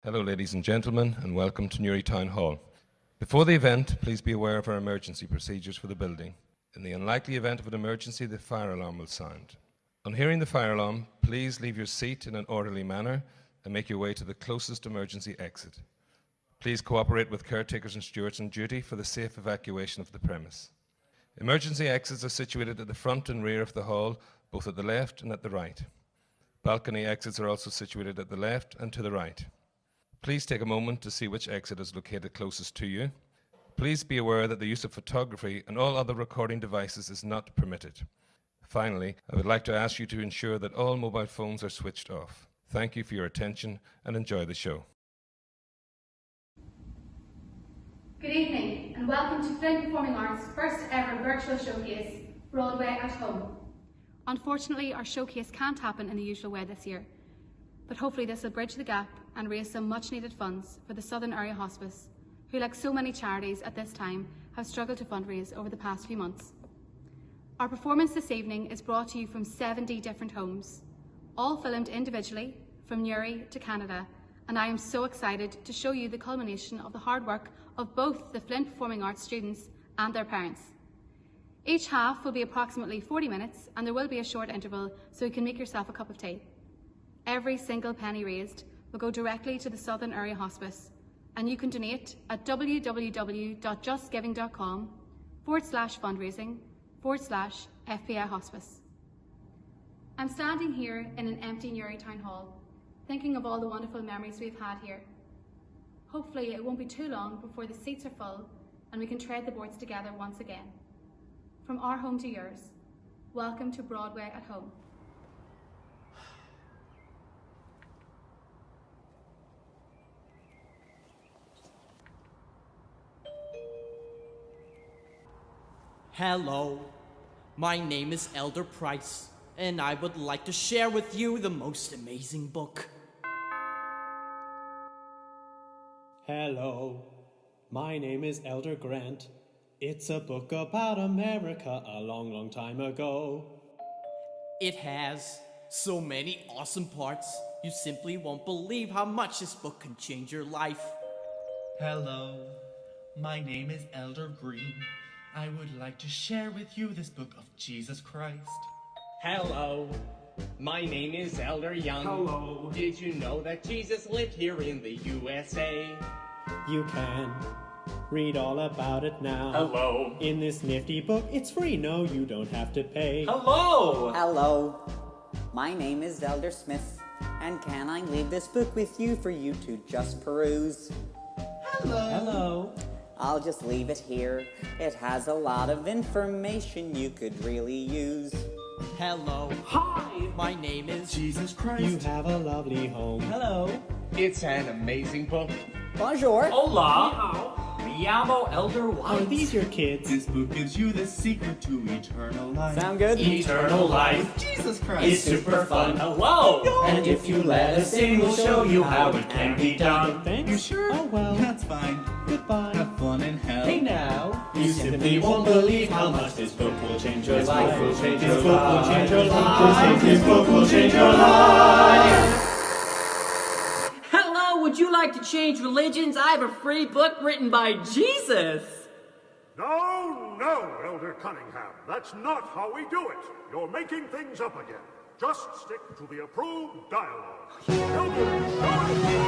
Hello, ladies and gentlemen, and welcome to Newry Town Hall. Before the event, please be aware of our emergency procedures for the building. In the unlikely event of an emergency, the fire alarm will sound. On hearing the fire alarm, please leave your seat in an orderly manner and make your way to the closest emergency exit. Please cooperate with caretakers and stewards on duty for the safe evacuation of the premise. Emergency exits are situated at the front and rear of the hall, both at the left and at the right. Balcony exits are also situated at the left and to the right. Please take a moment to see which exit is located closest to you. Please be aware that the use of photography and all other recording devices is not permitted. Finally, I would like to ask you to ensure that all mobile phones are switched off. Thank you for your attention and enjoy the show. Good evening and welcome to Flynn Performing Arts' first ever virtual showcase, Broadway at Home. Unfortunately, our showcase can't happen in the usual way this year, but hopefully this will bridge the gap and raise some much needed funds for the Southern Area Hospice, who, like so many charities at this time, have struggled to fundraise over the past few months. Our performance this evening is brought to you from 70 different homes, all filmed individually from Newry to Canada, and I am so excited to show you the culmination of the hard work of both the Flynn Performing Arts students and their parents. Each half will be approximately 40 minutes and there will be a short interval so you can make yourself a cup of tea. Every single penny raised will go directly to the Southern Area Hospice, and you can donate at www.justgiving.com/fundraising/FPI Hospice. I'm standing here in an empty Newry Town Hall, thinking of all the wonderful memories we've had here. Hopefully it won't be too long before the seats are full and we can tread the boards together once again. From our home to yours, welcome to Broadway at Home. Hello, my name is Elder Price, and I would like to share with you the most amazing book. Hello, my name is Elder Grant. It's a book about America a long, long time ago. It has so many awesome parts, you simply won't believe how much this book can change your life. Hello, my name is Elder Green. I would like to share with you this book of Jesus Christ. Hello, my name is Elder Young. Hello. Did you know that Jesus lived here in the USA? You can read all about it now. Hello. In this nifty book, it's free. No, you don't have to pay. Hello. Hello, my name is Elder Smith, and can I leave this book with you for you to just peruse? Hello. I'll just leave it here. It has a lot of information you could really use. Hello, Hi. my name is Jesus Christ. You have a lovely home. Hello. It's an amazing book. Bonjour. Hola. Me llamo Elder White. Are these your kids? This book gives you the secret to eternal life. Sound good? Eternal life Jesus Christ. is super fun. Hello. And if you let us in, we'll show you how it can be done. Thanks. You sure? Oh, well. That's fine. Goodbye. Have fun in hell. Hey now, you simply won't believe how much this book will change your life. Will change your This book will change your life. This book will change your life. Hello, would you like to change religions? I have a free book written by Jesus. No, Elder Cunningham. That's not how we do it. You're making things up again. Just stick to the approved dialogue.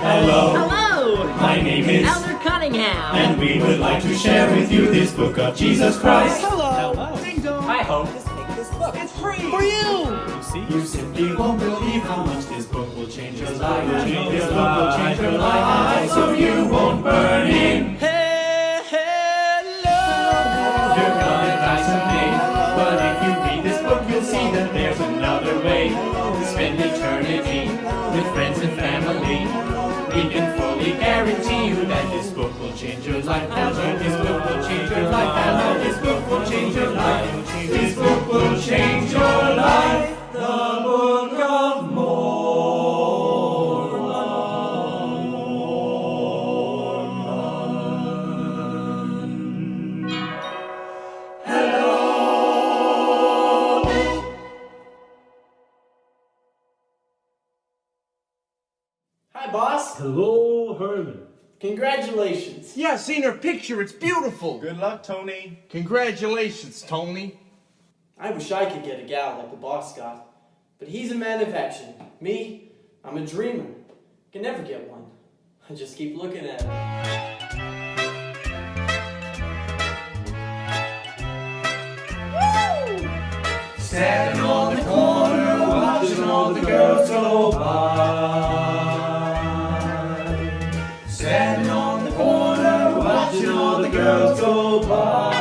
Hello, My name is Elder Cunningham. and we would like to share with you this book of Jesus Christ. Hello. Ding dong. I hope Just take this book. it's free. For you. You see? You simply won't believe how much this book will change your life. This book will change your life, so you won't burn in. You're gonna die someday, but if you read this book, you'll see that there's another way to spend eternity with friends and family. We can fully guarantee you that this book will change your life. This book will change your life. This book will change your life. This book will change your life. The Book of Mormon. Hello. Hi, Bob. boss. Hello, Herman. Congratulations. Yeah, I've seen her picture. It's beautiful. Good luck, Tony. Congratulations, Tony. I wish I could get a gal like the boss got. But he's a man of action. Me, I'm a dreamer. Can never get one. I just keep looking at her. Standing on the corner, watching all the girls go by. Standing on the corner, watching all the girls go by.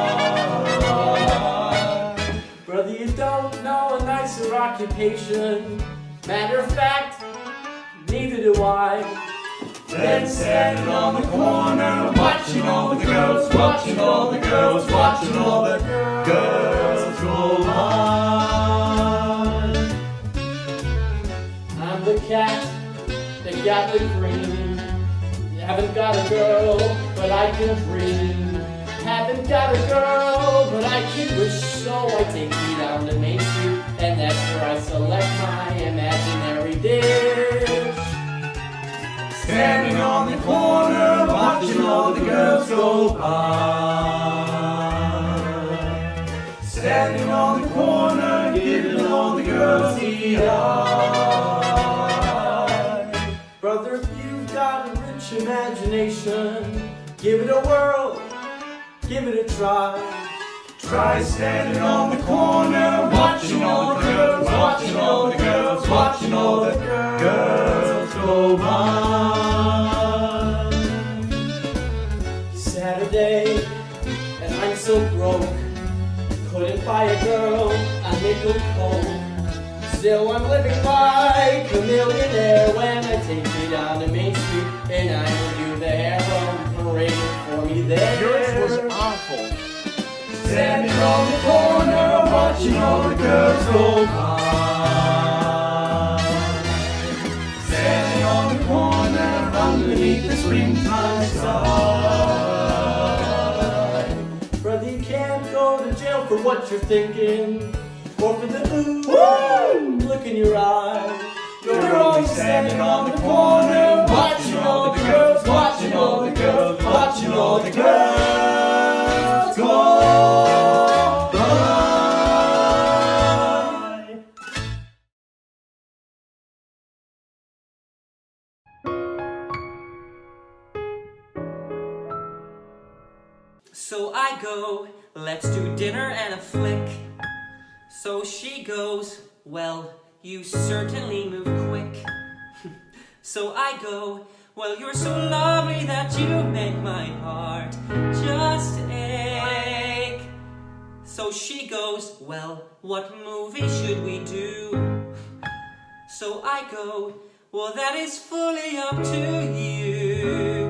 Brother, you don't know a nicer occupation. Matter of fact, neither do I. Then standing on the corner, watching all the girls, watching all the girls, watching all the girls go by. I'm the cat that got the cream. Haven't got a girl, but I can dream. Haven't got a girl, but I can wish. So I take me down to Main Street, and that's where I select my imaginary dish. Standing on the corner, watching all the girls go by. Standing on the corner, giving all the girls the eye. Brother, if you've got a rich imagination, give it a whirl, give it a try. Try standing on the corner, watching all the girls, watching all the girls, watching all the girls go by. Saturday, and I'm so broke, couldn't buy a girl a nickel coke. Still I'm living like a millionaire when I take me down to Main Street and I review the heroin parade for me there. Yours was awful. Standing on the corner, watching all the girls go by. Standing on the corner, underneath the springtime sky. Brother, you can't go to jail for what you're thinking, or for the look in your eye. You're only standing on the corner, watching all the girls, watching all the girls, watching all the girls go by. So I go, let's do dinner and a flick. So she goes, well, you certainly move quick. So I go, well, you're so lovely that you make my heart just ache. So she goes, well, what movie should we do? So I go, well, that is fully up to you.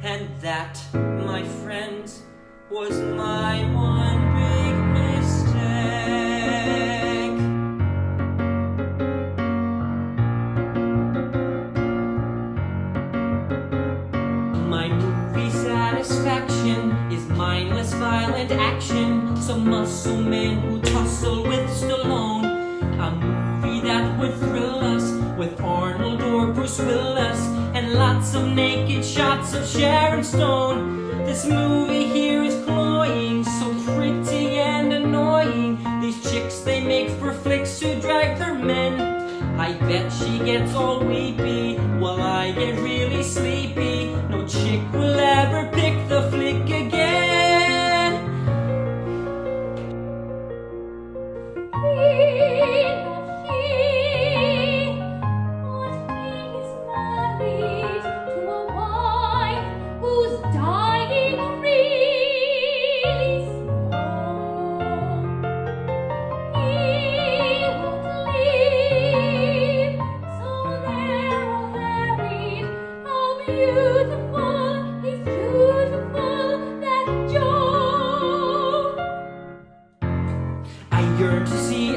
And that, my friends, was my one big mistake. My movie satisfaction is mindless violent action. Some muscle men who tussle with Stallone. A movie that would thrill us with Arnold or Bruce Willis, and lots of naked shots of Sharon Stone. This movie here is cloying, so pretty and annoying. These chicks they make for flicks to drag their men. I bet she gets all weepy while I get really sleepy. No chick will ever pick the flick again.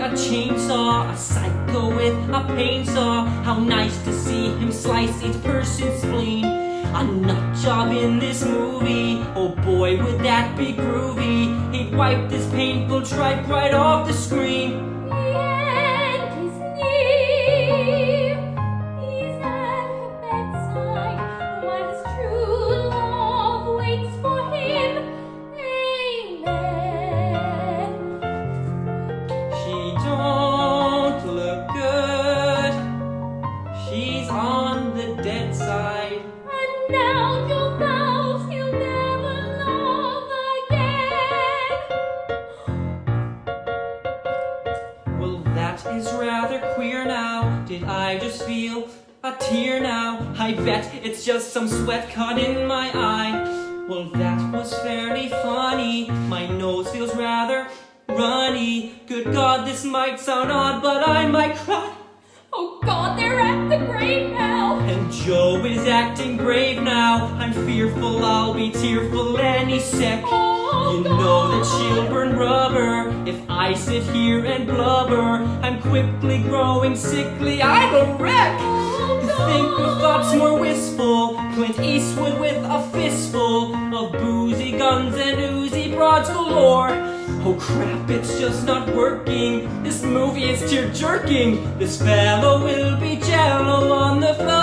Chainsaw, a psycho with a pain saw. How nice to see him slice each person's spleen. A nut job in this movie, oh boy would that be groovy. He'd wipe this painful tripe right off the screen. on the dead side. And now you vow you'll never love again. Well, that is rather queer now. Did I just feel a tear now? I bet it's just some sweat caught in my eye. Well, that was fairly funny. My nose feels rather runny. Good God, this might sound odd, but I might cry. Oh God, they're at the grave now. And Joe is acting brave now. I'm fearful I'll be tearful any sec. You know that she'll burn rubber if I sit here and blubber. I'm quickly growing sickly, I'm a wreck. Think of thoughts more wistful, Clint Eastwood with a fistful of boozy guns and oozy broads galore. Oh crap, it's just not working. This movie is tear-jerking. This fellow will be jello on the floor.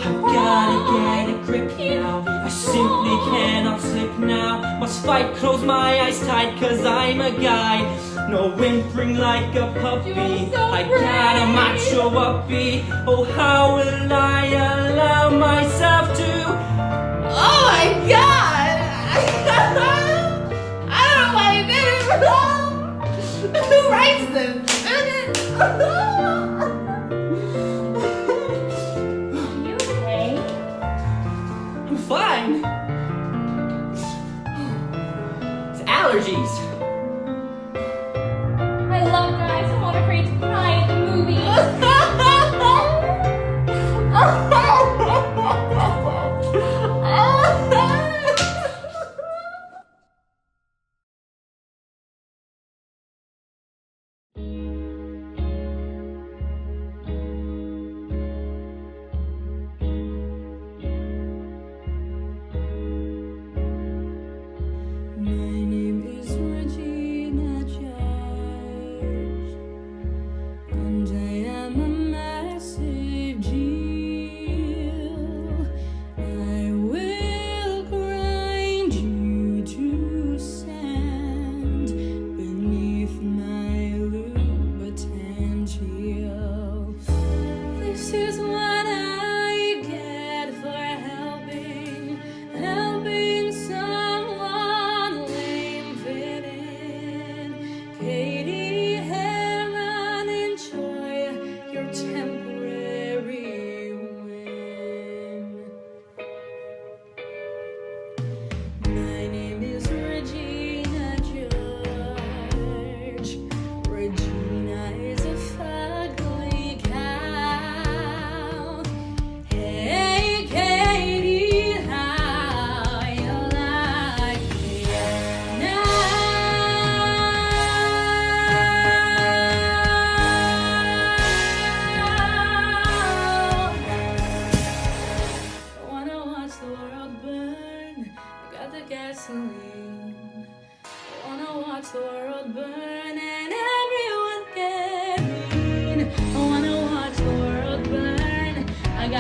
I've gotta get a grip now. I simply cannot slip now. Must fight, close my eyes tight, cause I'm a guy. No whimpering like a puppy. I gotta macho uppy. Oh, how will I allow myself to? Oh my God! I don't know why I did it. Who writes them? You okay? I'm fine. It's allergies. I love guys who aren't afraid to cry at the movies.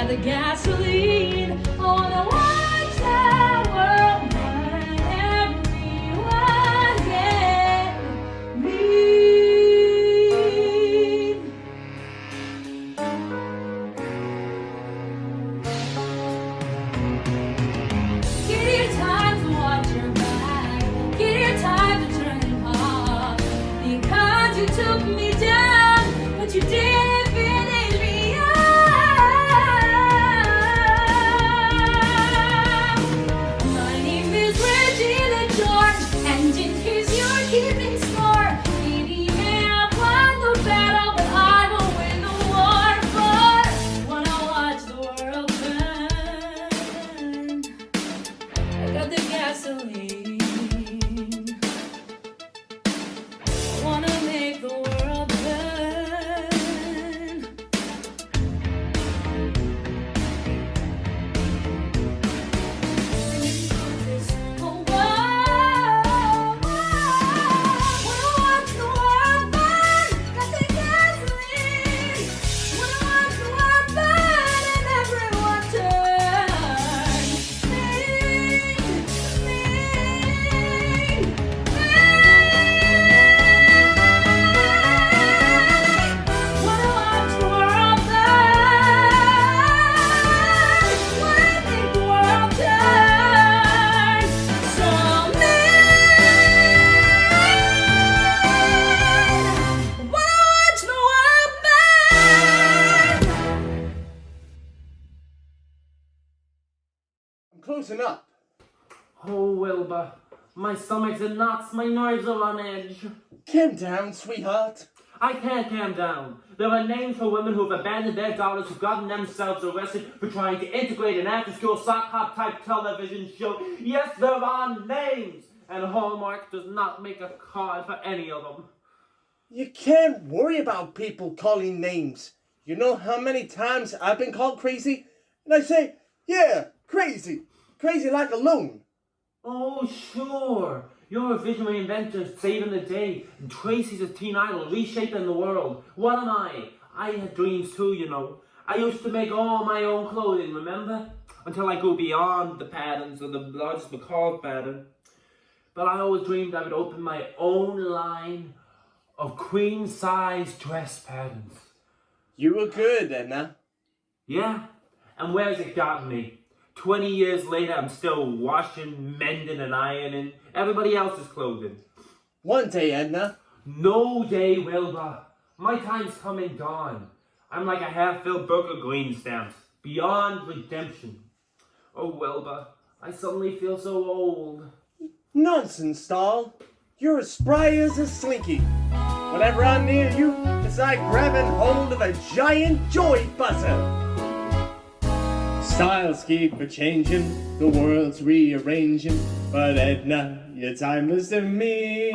The gasoline, I wanna watch the world burn. Everyone get me. Get your time to watch your back. Get your time to turn and pop. Because you took me down, but you didn't finish me up. Keeping score, maybe may have won the battle, but I will win the war. For wanna watch the world burn. I got the gasoline. I wanna make the world burn. closing up. Oh, Wilbur, my stomach's in knots, my nerves are on edge. Calm down, sweetheart. I can't calm down. There are names for women who've abandoned their daughters, who've gotten themselves arrested for trying to integrate an after-school sock hop type television show. Yes, there are names, and Hallmark does not make a card for any of them. You can't worry about people calling names. You know how many times I've been called crazy? And I say, yeah, crazy. Crazy like a loon. Oh, sure. You're a visionary inventor saving the day. And Tracy's a teen idol reshaping the world. What am I? I had dreams too, you know. I used to make all my own clothing, remember? Until I grew beyond the patterns of the largest McCall pattern. But I always dreamed I would open my own line of queen-size dress patterns. You were good, Edna. Yeah? And where's it gotten me? 20 years later, I'm still washing, mending, and ironing everybody else's clothing. One day, Edna. No day, Wilbur. My time's come and gone. I'm like a half-filled book of green stamps. Beyond redemption. Oh, Wilbur, I suddenly feel so old. Nonsense, doll. You're as spry as a slinky. Whenever I'm near you, it's like grabbing hold of a giant joy buzzer. Styles keep a-changing, the world's rearranging, but Edna, you're timeless to me.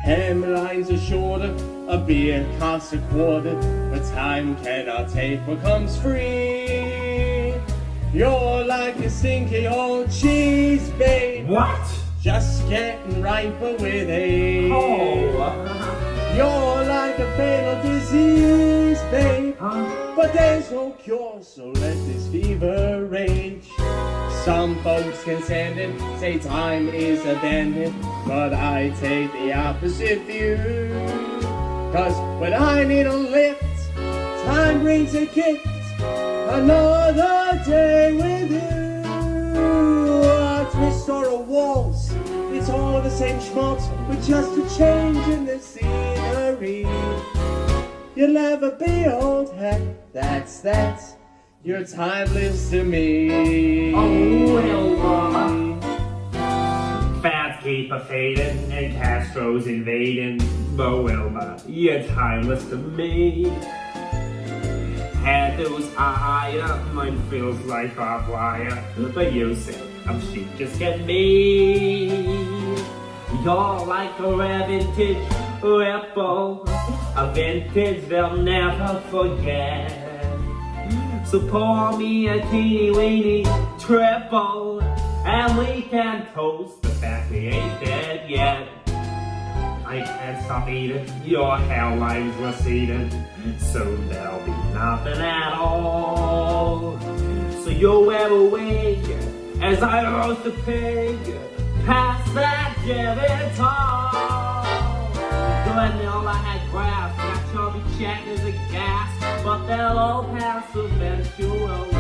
Hemlines are shorter, a beer costs a quarter, but time cannot take what comes free. You're like a stinky old cheese, babe. What? Just getting riper with age. Oh. You're like a fatal disease, babe. Huh? But there's no cure, so let this fever rage. Some folks can stand it, say time is abandoned, but I take the opposite view. Cause when I need a lift, time brings a gift, another day with you. A twist or a waltz, it's all the same schmaltz, with just a change in the scenery. You'll never be old hat, that's you're timeless to me. Oh, Wilbur. Fads keep a fading and Castro's invading, but Wilbur, you're timeless to me. Head those higher, mine feels like barbed wire, but you say I'm cheap, just get me. You're like a rare vintage ripple, a vintage they'll never forget. So pour me a teeny weeny triple, and we can toast the fact we ain't dead yet. I can't stop eating, your hairline's receding, soon there'll be nothing at all. So you'll wear a wig as I roast a pig, past that geritol. Vanilla had grass, that chubby check is a gas, but they'll all pass eventually.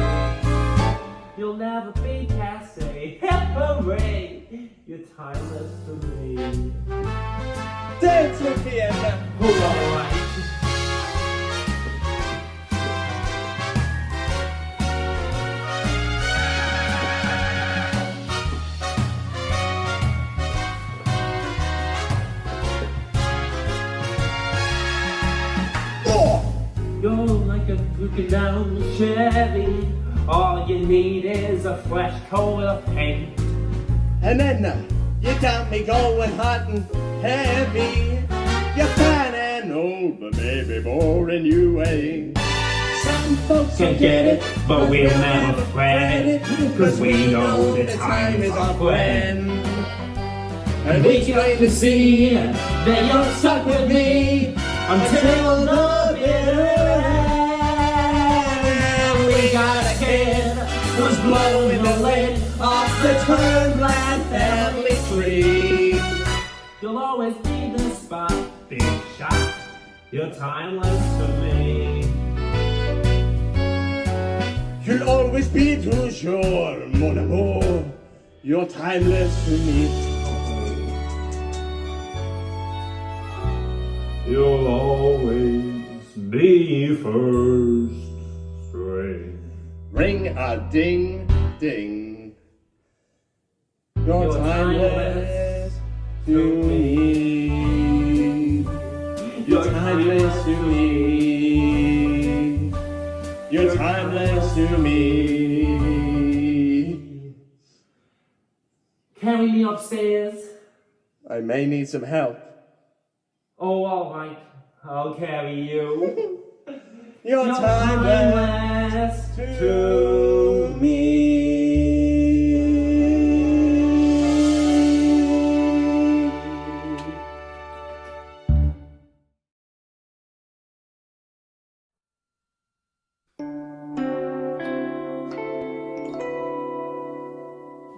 You'll never be Cassie, hip hooray, you're timeless to me. Dance with me, Edna. Alright. You're like a cooking down the Chevy. All you need is a fresh coat of paint. And Edna, you got me going hot and heavy. You're fine and old, but baby, boring you ain't. Some folks Can't get it, but we'll never fret it, cause we know that time is our friend. And we try to see that you're stuck with me until the bitter end. We got a kid who's blowing the lid off the Turnblad family tree. You'll always be the spot, big shot. You're timeless to me. You'll always be toujours, mon amour. You're timeless to me. You'll always be first string. Ring a ding, ding. You're timeless to me. You're timeless to me. You're timeless to me. Carry me upstairs. I may need some help. Oh, all right. I'll carry you. You're timeless to me.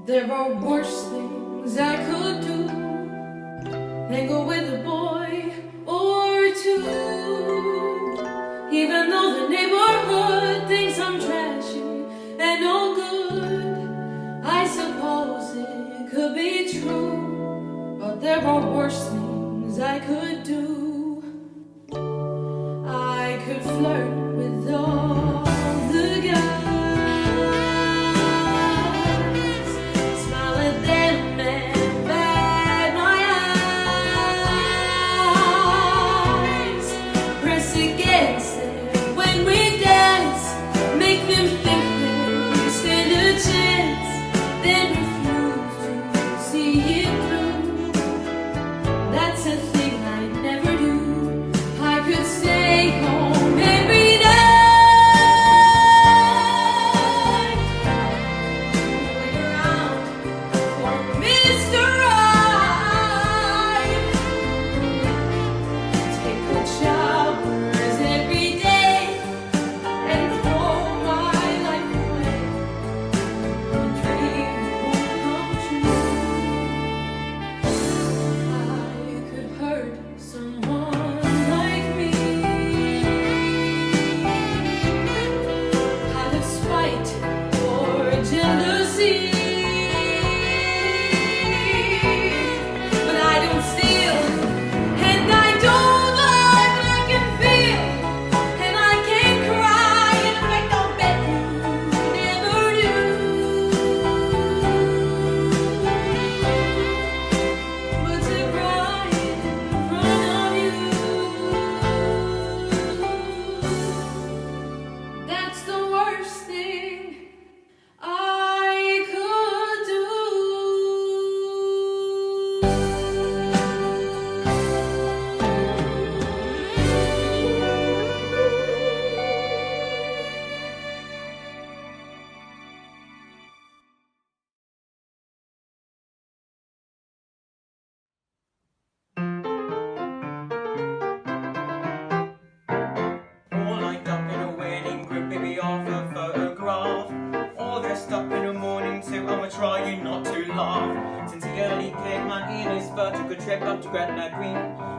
There are worse things I could do than go with a boy or two. Even though the neighborhood thinks I'm trashy and no good, I suppose it could be true. But there are worse things I could do. I could flirt with all the guys.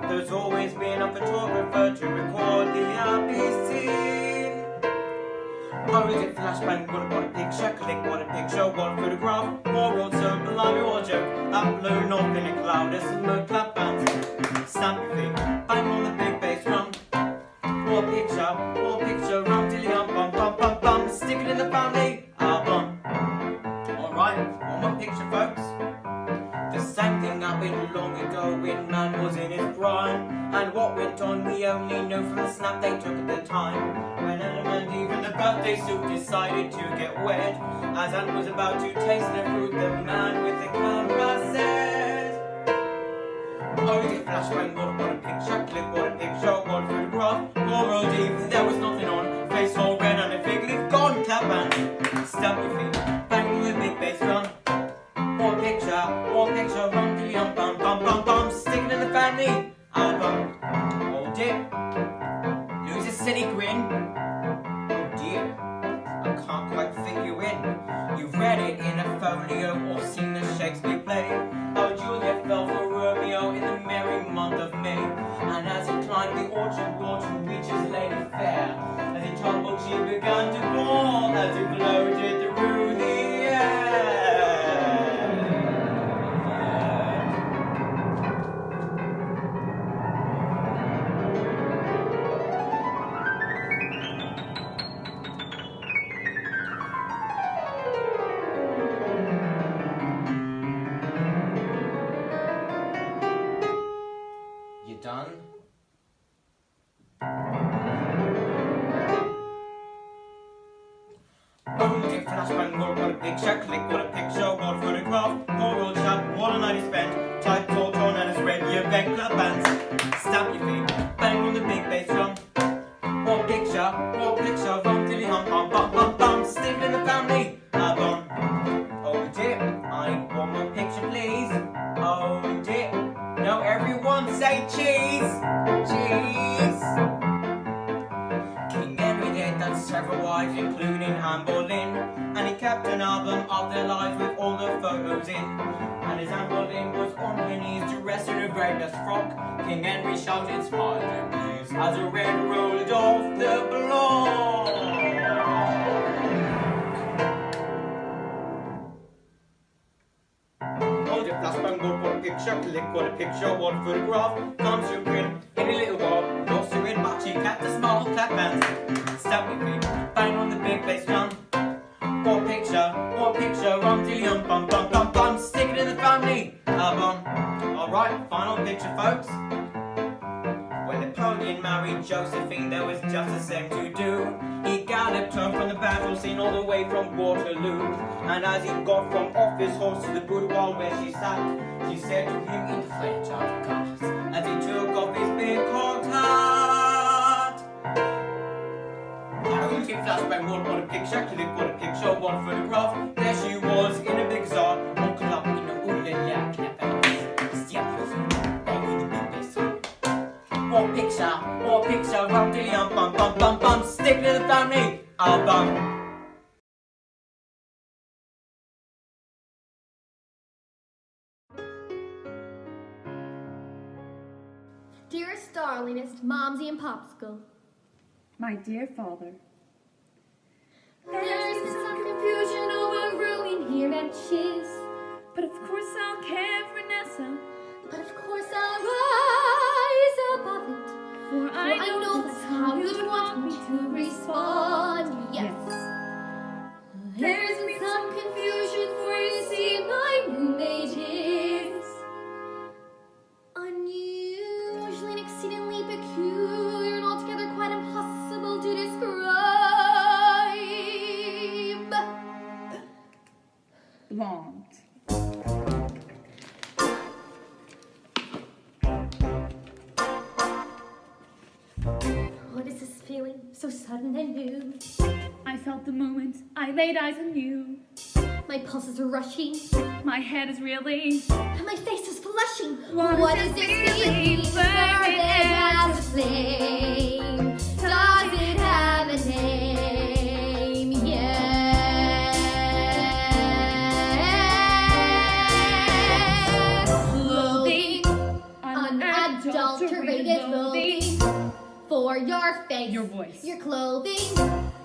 There's always been a photographer to record the happy scene. Oh, is it flashbang? What a picture, click, what a picture, what a photograph. More world so blind, or joke. That blown off in a cloud, there's some more clap bands. Stamp your feet, bang on the big bass drum. More picture, rum, dilly bum, bum, bum, bum. Stick it in the family album. Alright, one more picture, folks. The same thing happened long ago when man was in his prime. And what went on we only know from the snap they took at the time. When Adam and Eve in the birthday suit decided to get wet, as Anne was about to taste the fruit, the man with the camera said, oh, you get flashbang, what a picture, click, what a picture, what a photograph. Poor old Eve, there was nothing on, face all red and a fig leaf gone, clap and stamp your feet, bang with a big bass drum. One picture, rum, dilly, bum, bum, bum, bum, stick it in the family album. Hold it, lose a silly grin. Oh dear, I can't quite fit you in. You've read it in a folio or seen the Shakespeare play. How Juliet fell for Romeo in the merry month of May. And as he climbed the orchard wall to reach his lady fair, as he tumbled she began to call, as it floated through the air. Oh dear, flashbang, what a picture, click, what a picture, what a photograph. Poor old chap, what a night he spent. Type talk on and his radio bang club bands. Stamp your feet, bang on the big bass drum. What picture, rum dilly hum hum bum bum bum. Stick it in the family album. Oh dear, I need one more picture please. Oh dear, now everyone say cheese, cheese. King Henry did that several wives, including Anne Boleyn, and he kept an album of their lives with all the photos in. And as Anne Boleyn was on her knees, dressed in her very best frock, King Henry shouted, "Smile, dear please," as a red rolled off the block. Hold your flashbang, what a picture, click, what a picture, what a photograph. Comes to print in a little while. Lost her in Bachi, clap the small clap hands. Stamp your feet, bang on the big bass drum. What picture, rum dilly um bum bum bum bum. Stick it in the family album. Alright, final picture folks. When Napoleon married Josephine, there was just a thing to do. He galloped home from the battle scene all the way from Waterloo. And as he got from off his horse to the boudoir where she sat, she said to him in French, of course, as he took off his big cocked hat. Oh, dear flashbang, what a picture, click, what a picture, what a photograph. There she was in a big czar, all cut up in a ooh-la-la clap. Still bang with the big bass. What picture, rum dilly um bum bum bum bum. Stick it in the family album. Dearest, darlingest, Momsy and Popsicle. My dear father. There's been some confusion over ruin here at Chiz. But of course I'll care for Nessa. But of course I'll rise above it. For I know that's how you'd want me to respond. Yes. There's been some confusion, for you see my roommate is unusually and exceedingly peculiar and altogether quite impossible to describe. Blonde. What is this feeling, so sudden and new? I felt the moment I laid eyes on you. My pulses are rushing. My head is reeling. And my face is flushing. What is this feeling? Burning as a flame. Does it have a name? Yes. Loathing. Unadulterated loathing. For your face. Your voice. Your clothing.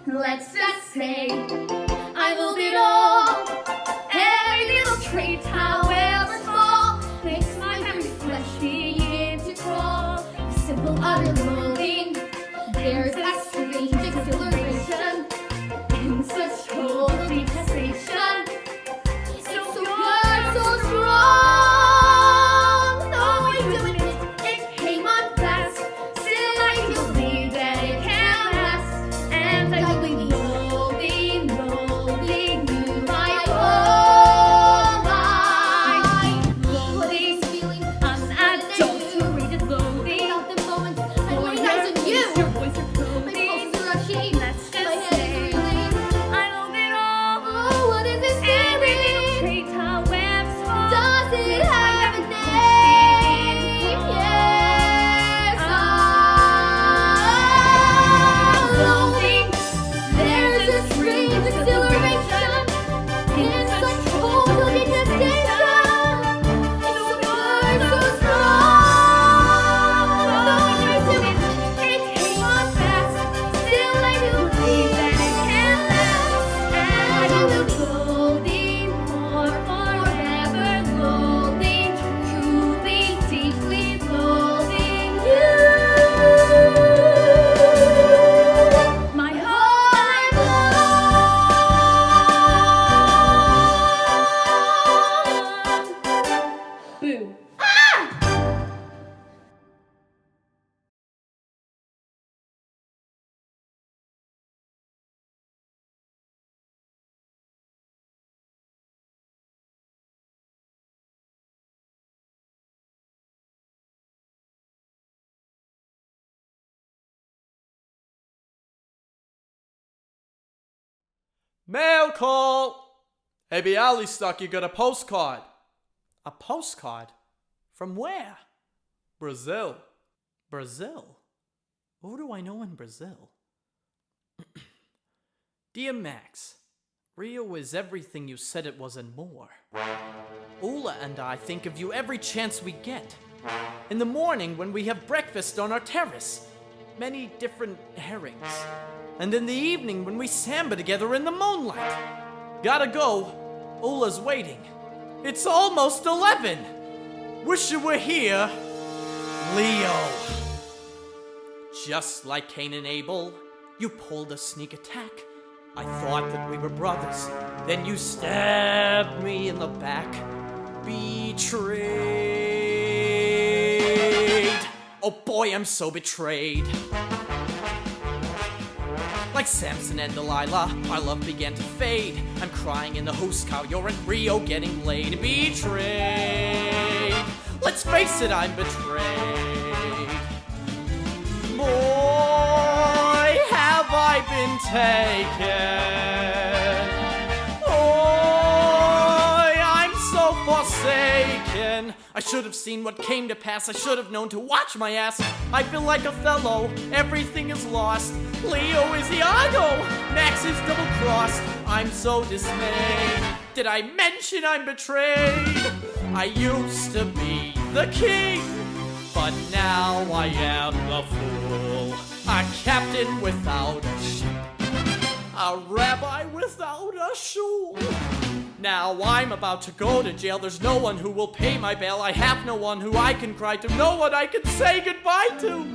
Let's just say I loathe it all. Every little trait, however small, makes my very flesh begin to crawl. The simple utter loathing. There's a strange exhilaration in such total detestation. So pure, so strong. Though I do admit it came on fast, still I believe that it can last. And I will be loathing you my whole life. Loathing, feeling unadulterated loathing. Without the moment I lay eyes on you. Your voice, your clothing. My pulses are rushing. Let's just say I loathe it all. Oh, what is this feeling? Every little trait, however small, does it have a name? Yes, loathing. There's a strange exhilaration in such total detestation. So pure, so strong. Though I do admit it came on fast, still I do believe that it can last. And I will be loathing for forever, loathing, truly, deeply loathing you. My whole life long. Mail call! Hey, Bialystock, you got a postcard. A postcard? From where? Brazil. Brazil? Who do I know in Brazil? Dear Max, Rio is everything you said it was and more. Ula and I think of you every chance we get. In the morning when we have breakfast on our terrace, many different herrings. And in the evening when we samba together in the moonlight. Gotta go. Ula's waiting. It's almost 11. Wish you were here. Leo. Just like Cain and Abel, you pulled a sneak attack. I thought that we were brothers. Then you stabbed me in the back. Betrayed. Oh boy, I'm so betrayed. Like Samson and Delilah, our love began to fade. I'm crying in the host cow, you're in Rio getting laid. Betrayed. Let's face it, I'm betrayed. Boy, have I been taken. Boy, I'm so forsaken. I should have seen what came to pass. I should have known to watch my ass. I feel like Othello. Everything is lost. Leo is Iago. Max is double-crossed. I'm so dismayed. Did I mention I'm betrayed? I used to be the king, but now I am the fool. A captain without a ship. A rabbi without a shul. Now I'm about to go to jail. There's no one who will pay my bail. I have no one who I can cry to. No one I can say goodbye to.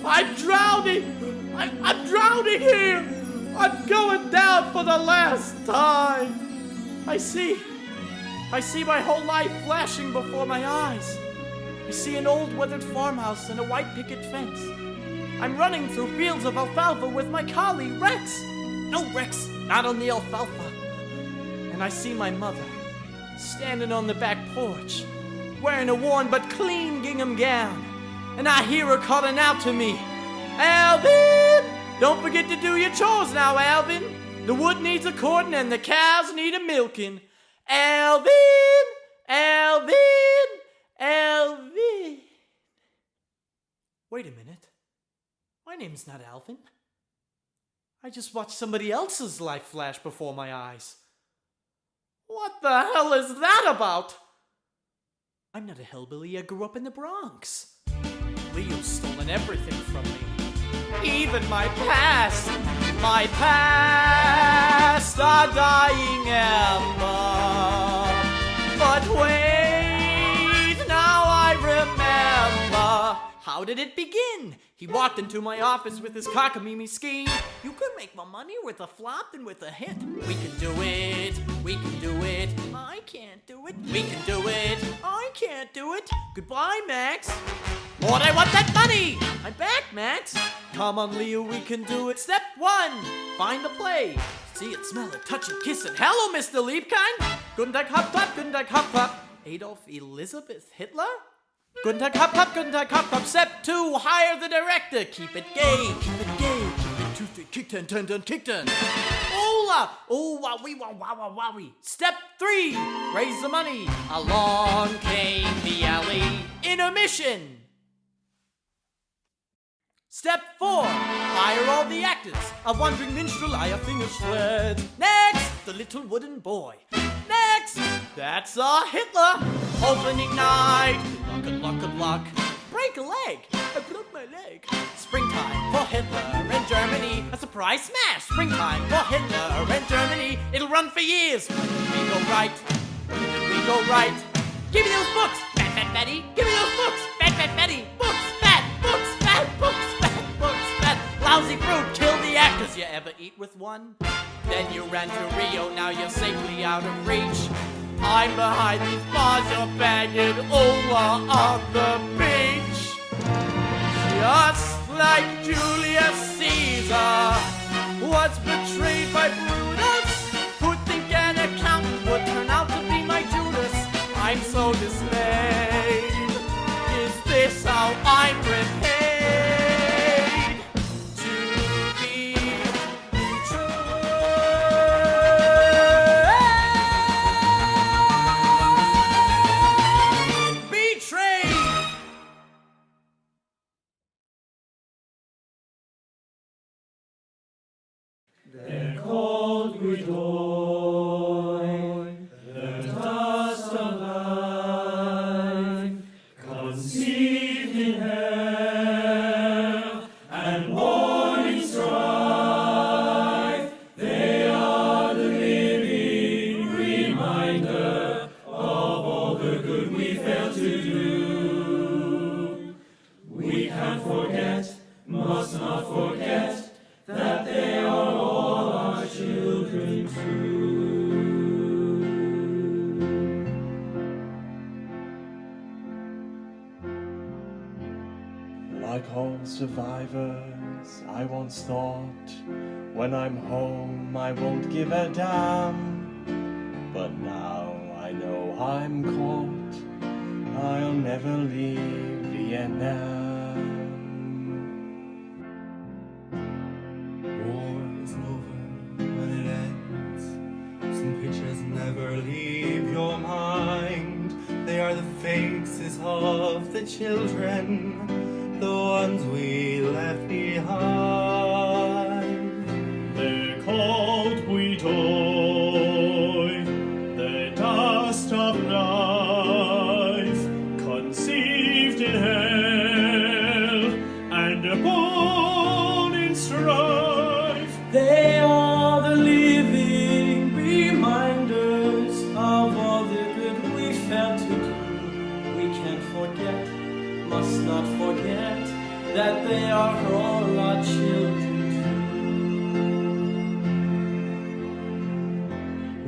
I'm drowning. I'm drowning here. I'm going down for the last time. I see my whole life flashing before my eyes. I see an old weathered farmhouse and a white picket fence. I'm running through fields of alfalfa with my collie, Rex. No, Rex, not on the alfalfa. And I see my mother, standing on the back porch, wearing a worn but clean gingham gown. And I hear her calling out to me, Alvin! Don't forget to do your chores now, Alvin. The wood needs a cording and the cows need a milking. Alvin! Alvin! Alvin! Wait a minute. My name's not Alvin. I just watched somebody else's life flash before my eyes. What the hell is that about? I'm not a hillbilly. I grew up in the Bronx. Leo's stolen everything from me. Even my past. My past, a dying ember. But wait, now I remember. How did it begin? He walked into my office with his cockamamie scheme. You could make more money with a flop than with a hit. We can do it. We can do it. I can't do it. We can do it. I can't do it. Goodbye, Max. Lord, I want that money. I'm back, Max. Come on, Leo, we can do it. Step 1, find the play. See it, smell it, touch it, kiss it. Hello, Mr. Liebkind. Guten Tag, hop, top. Guten Tag, hop, top. Adolf Elizabeth Hitler? Guten Tag, hop, hop. Guten Tag, hop, top. Step 2, hire the director. Keep it gay, keep it gay. Keep it toothy, kick turn, turn, turn, kick turn. Ooh-la, ooh-wah, wee, wah, wah, wah, wah, wee. Step 3, raise the money. Along came the alley. Intermission. Step 4, hire all the actors. A wandering minstrel, a finger sled. Next, the little wooden boy. Next, that's a Hitler. Opening night, good luck, good luck, good luck. Break a leg, I broke my leg. Springtime for Hitler in Germany. A surprise smash. Springtime for Hitler in Germany. It'll run for years. When did we go right? When did we go right? Give me those books, fat, fat, fatty. Give me those books, fat, fat, fatty. Books, fat, books, fat, books, fat, books, fat. Lousy fruit, kill the actors. You ever eat with one? Then you ran to Rio, now you're safely out of reach. I'm behind these bars, you're banging over on the beach. Just like Julius Caesar was betrayed by Brutus, who'd think an accountant would turn out to be my Judas. I'm so dismayed. Is this how I'm repaid? To be betrayed. we toy, the dust of life, conceived in hell, and born in strife. They are the living reminder of all the good we failed to do. We can't forget, must not forget, that they are all our children too. Like all survivors, I once thought, when I'm home I won't give a damn. But now I know I'm caught, I'll never leave Vietnam. War is over when it ends. Some pictures never leave your mind. They are the faces of the children, the ones we left behind. They're called we toy, the dust of life, conceived in hell, and born in strife. They are the living reminders of all the good we failed to do. We can't forget, must not forget, that they are all our children too.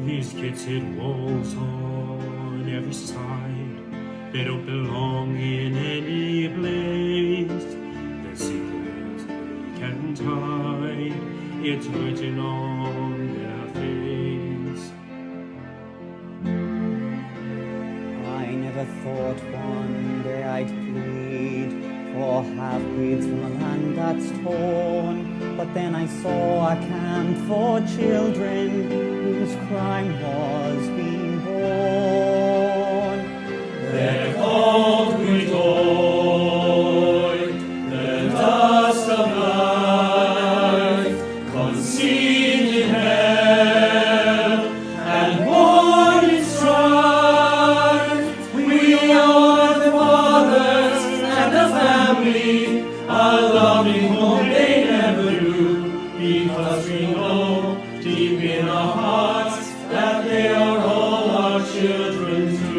These kids hit walls on every side. They don't belong in any place. Their secrets they can't hide. It's written on their face. I never thought one day I'd plead for half-breeds from a land that's torn. But then I saw a camp for children whose crime was being born. They're called we toy, the dust of life, conceived in hell, and born in strife. We are the fathers and the family, a loving home they never knew, because we know deep in our hearts that they are all our children too.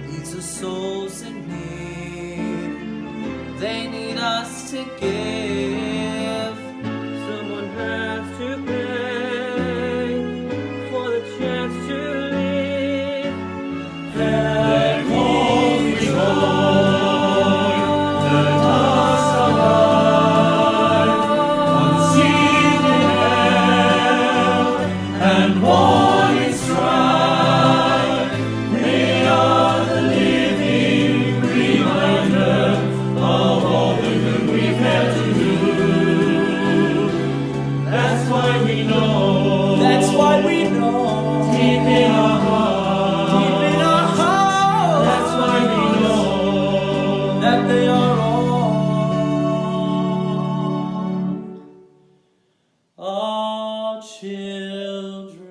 These are souls in need. They need us to give. Someone has to pay for the chance to live. They're called we toy, the dust of life, conceived in hell, and born in strife. They are the living reminder of all the good we failed to do. That's why we know. That's why we know. Deep in our hearts. Deep in our hearts. That's why we know. That they are all our children.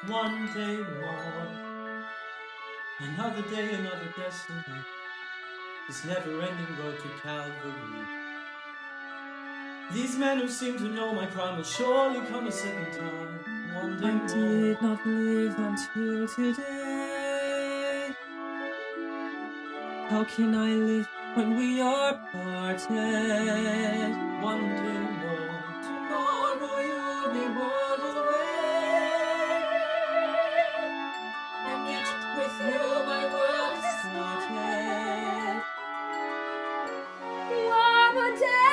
One day more, another day, another destiny. This never-ending road to Calvary. These men who seem to know my crime will surely come a second time. One day I did not live until today. How can I live when we are parted? One day more. Tomorrow you'll be world away, and yet with you my world is started. One more day.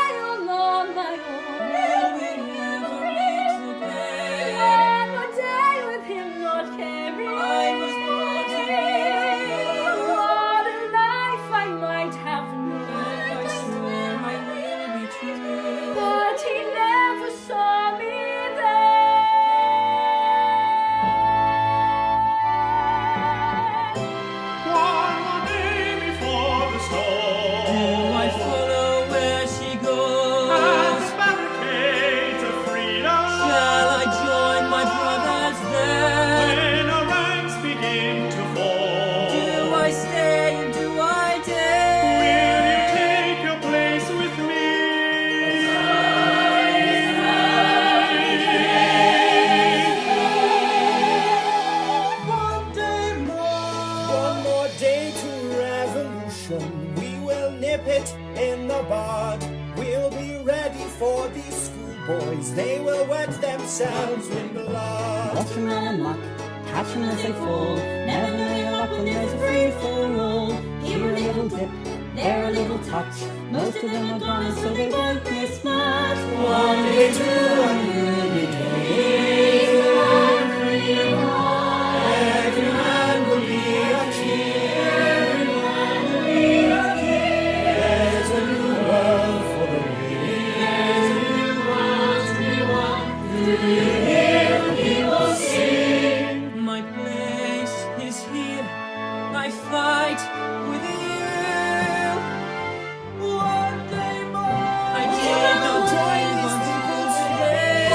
in the bud. We'll be ready for these schoolboys. They will wet themselves with blood. Watch them run amok, catch them as they fall. Never know your luck when there's a free-for-all. Here a little dip, there a little touch. Most of them are gone, so they won't miss much. 100 days, every man will be a king. There's a new world for the living. There's a new world to be won. Do you hear the people sing? My place is here. I fight with you. One day more. I dare not join these people today.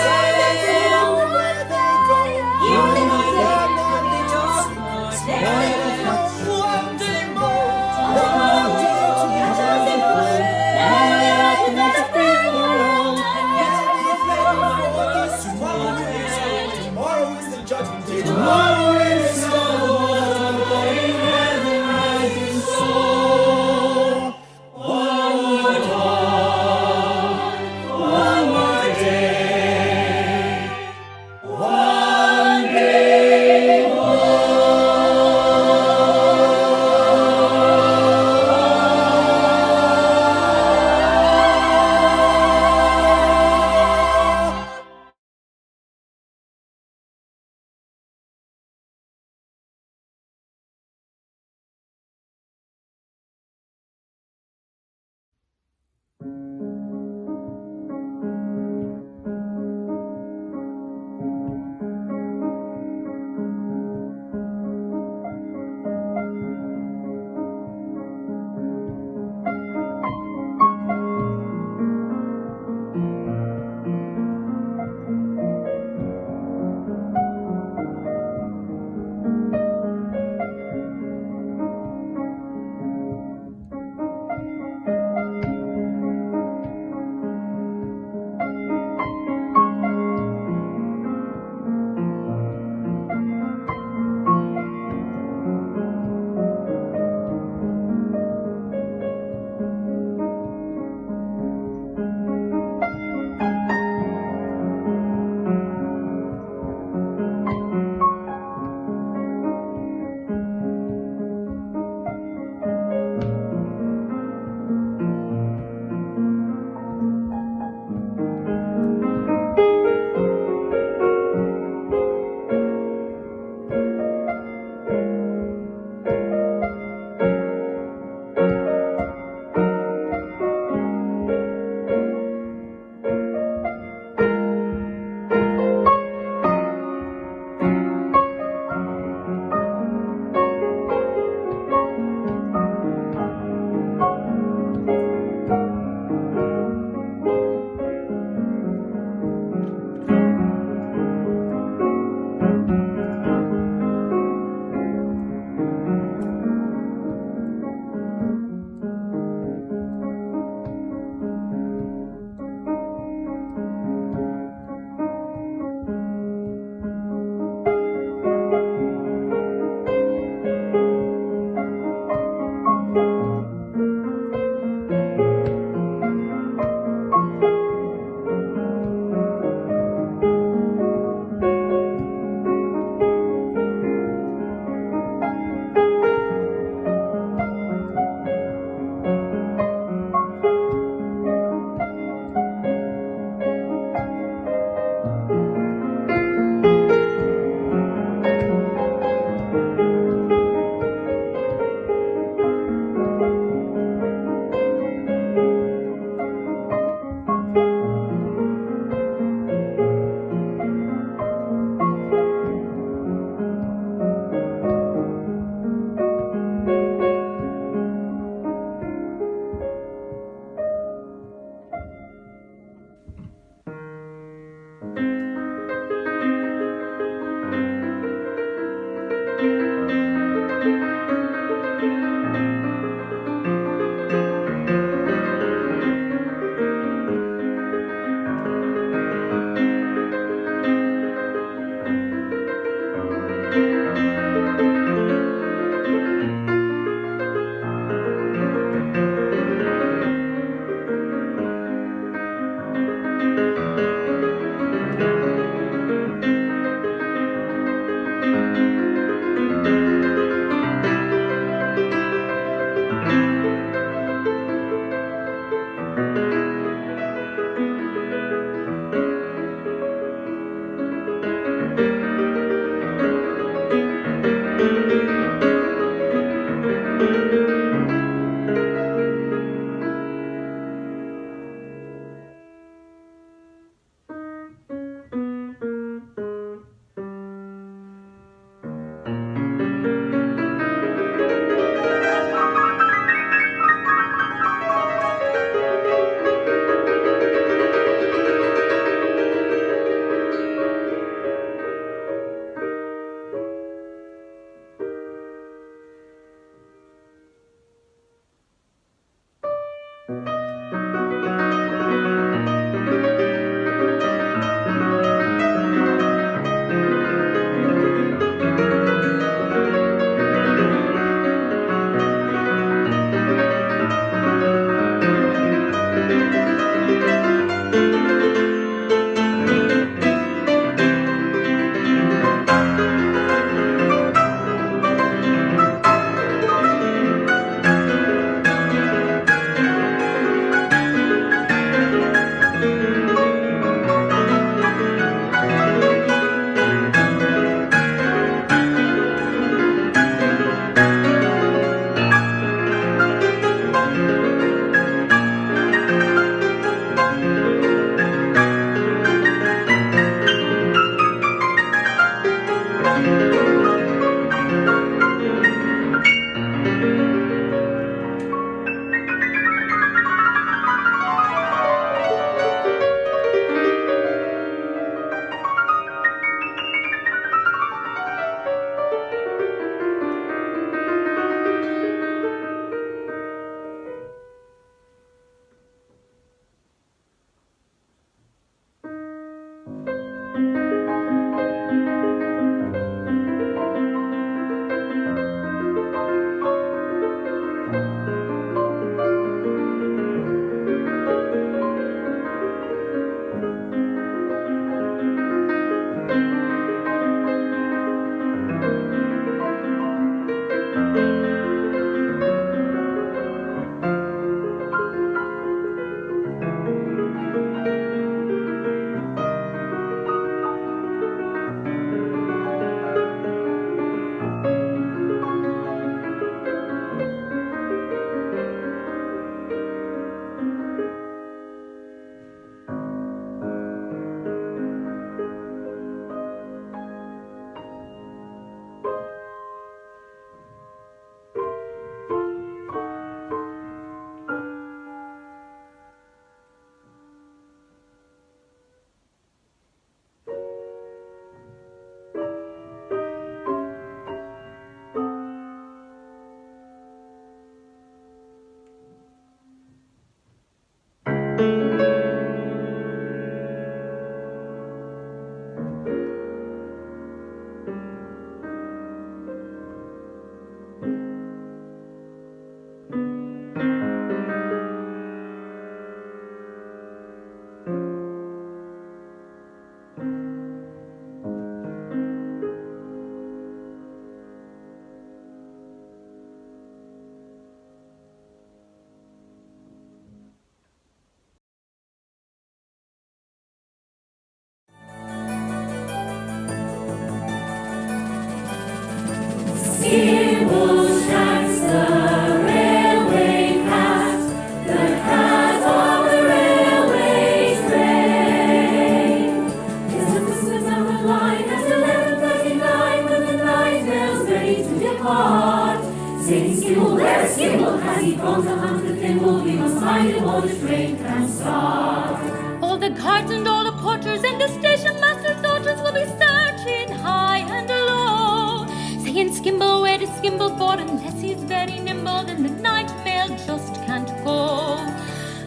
and sad. All the guards and all the porters and the station master's daughters will be searching high and low, saying, Skimble, where is Skimble for? Unless he's very nimble, then the night mail just can't go.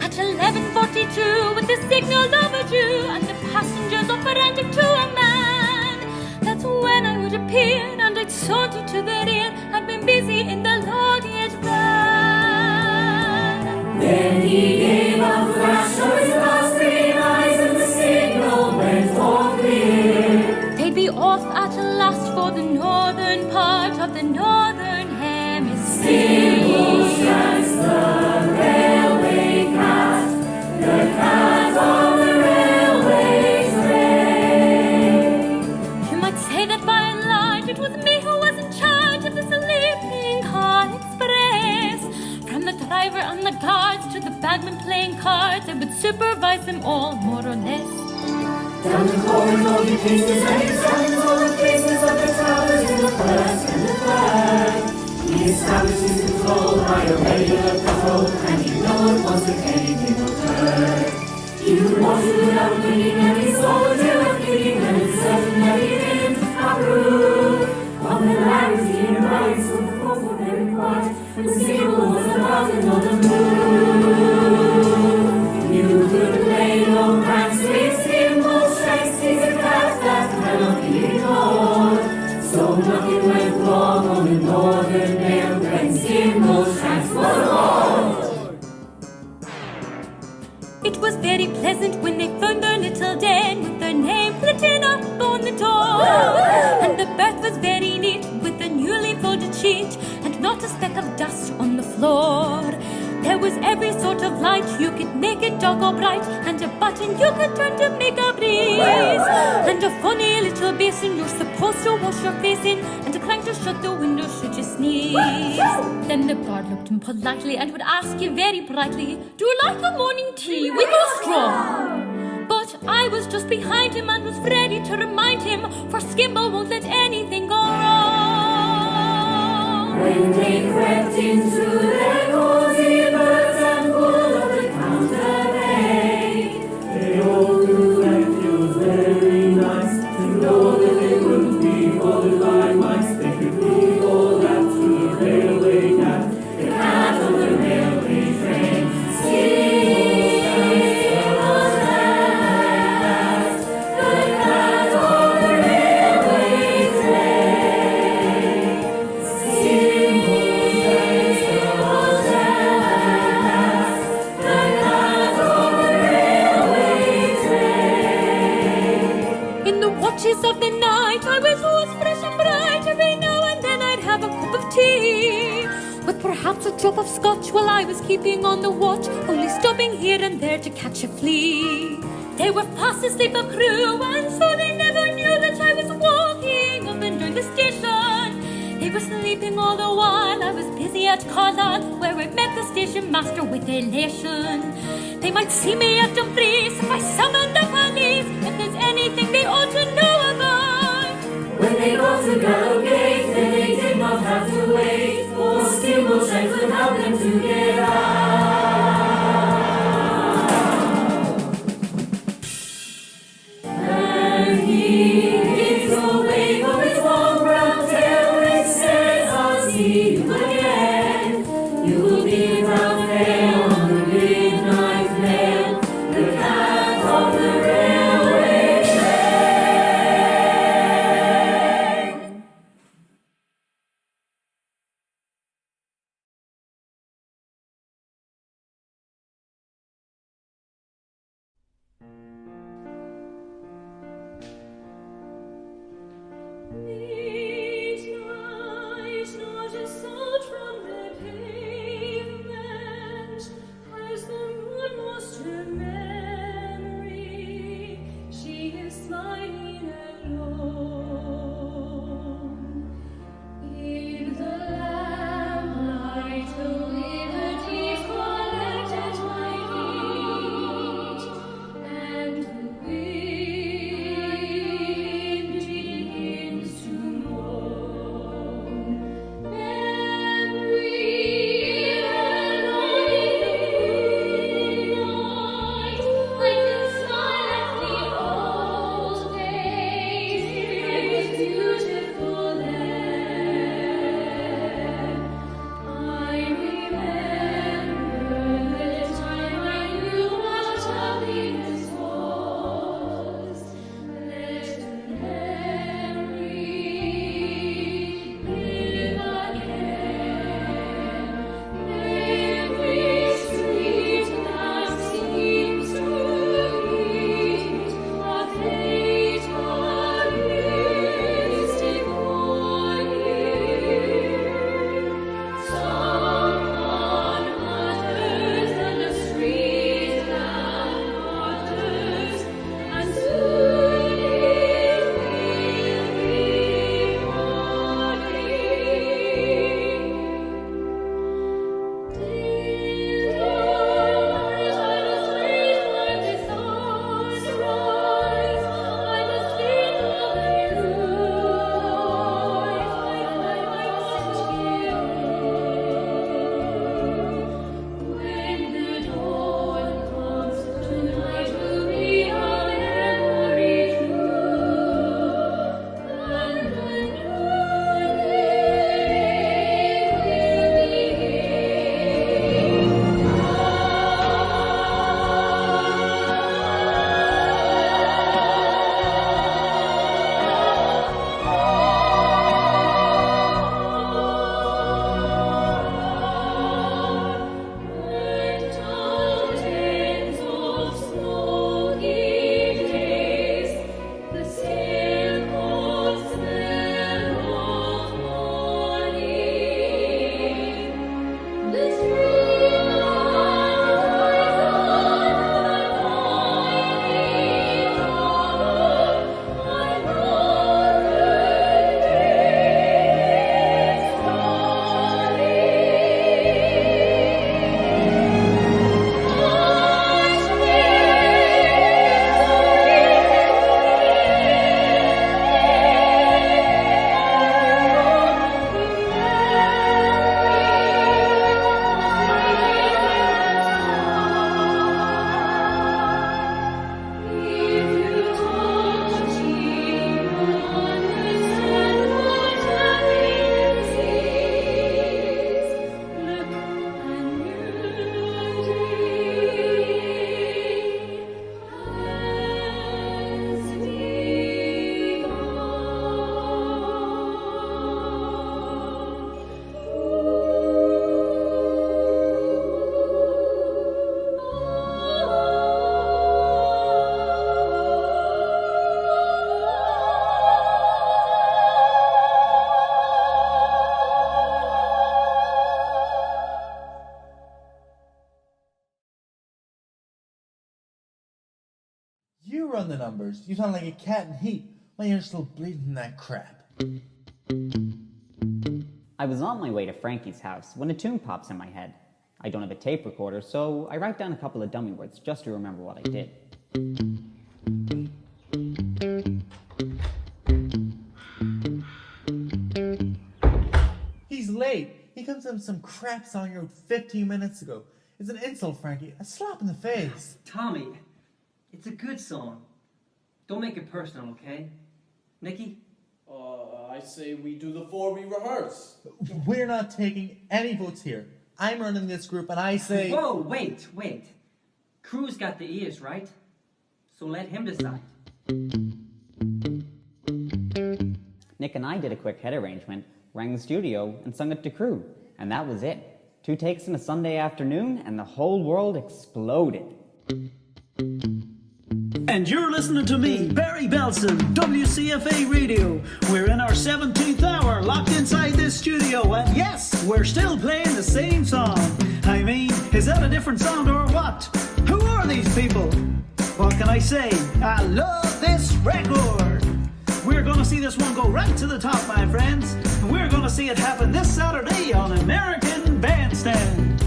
At 11:42, with the signal of a Jew and the passengers all frantic to a man, that's when I would appear, and I'd saunter to the rear, I'd been busy in the luggage van. Then he gave a flash of his last green eyes, and the signal went all clear. They'd be off at last for the northern part of the northern hemisphere. Skimble shines the railway cat, the cat on the railway train. You might say that by and large it was me who was in charge of the sleeping car express. From the driver and the guards to the bagman playing cards, I would supervise them all, more or less. Down the corridor he paces and examines all the faces of the travelers in the first and the third. He establishes control by a regular patrol, and he knows once if anything occurred. He would watch you without blinking, and he saw the tail of thinking, and it's certain that he didn't approve of the hilarity and rights of the folks were very quiet when Skimble was about another move. You could play no pranks with Skimble Shanks, he's a cat that cannot be ignored. So nothing went wrong on the northern mail when Skimble Shanks was aboard. It was very pleasant when they found their little den with their name written up on the door. And the berth was very neat with a newly folded sheet and not a speck of dust on the floor. There was every sort of light, you could make it dark or bright, and a button you could turn to make a breeze. And a funny little basin you're supposed to wash your face in, and a crank to shut the window should you sneeze. Then the guard looked in politely and would ask you very brightly, do you like a morning tea with a straw? But I was just behind him and was ready to remind him, for Skimble won't let anything go wrong. When they crept into their cozy berths and pulled up the counterpane, they all knew that it was very nice to know that they wouldn't be bothered by mice. They could leave all that to the railway cat, the cat on the railway train. Skimble Shanks, the cat on the railway train. Skimble Shanks, the cat on the railway train. In the watches of the night I was always fresh and bright. Every now and then I'd have a cup of tea, with perhaps a drop of scotch while I was keeping on the watch, only stopping here and there to catch a flea. They were fast asleep, a crew, and so they never knew that I was walking up and down the station. They were sleeping all the while I was busy at Carlisle, where I met the station master with elation. They might see me at Dumfries if I summoned the police, if there's anything they ought to know about. When they got to Gallowgate, then they did not have to wait, for Skimble Shanks would help them to get out. And he gives a wave of his long brown tail, which says, I'll see you again. You will be without fail on the midnight mail, the cat on the railway train. Midnight, not a sound from the pavement, has the moon lost her memory? She is smiling alone. In the lamplight, the withered leaves collect at my feet, and You run the numbers. You sound like a cat in heat while you're still bleeding from that crap. I was on my way to Frankie's house when a tune pops in my head. I don't have a tape recorder, so I write down a couple of dummy words just to remember what I did. He's late. He comes up with some crap song you wrote 15 minutes ago. It's an insult, Frankie. A slap in the face. Tommy, it's a good song. Don't make it personal, okay? Nikki? I say we do the 4 we rehearse. We're not taking any votes here. I'm running this group and I say... Whoa, wait. Crew's got the ears, right? So let him decide. Nick and I did a quick head arrangement, rang the studio, and sung it to crew. And that was it. 2 takes on a Sunday afternoon, and the whole world exploded. And you're listening to me, Barry Belson, WCFA Radio. We're in our 17th hour, locked inside this studio, and yes, we're still playing the same song. I mean, is that a different sound or what? Who are these people? What can I say? I love this record. We're gonna see this one go right to the top, my friends. We're gonna see it happen this Saturday on American Bandstand.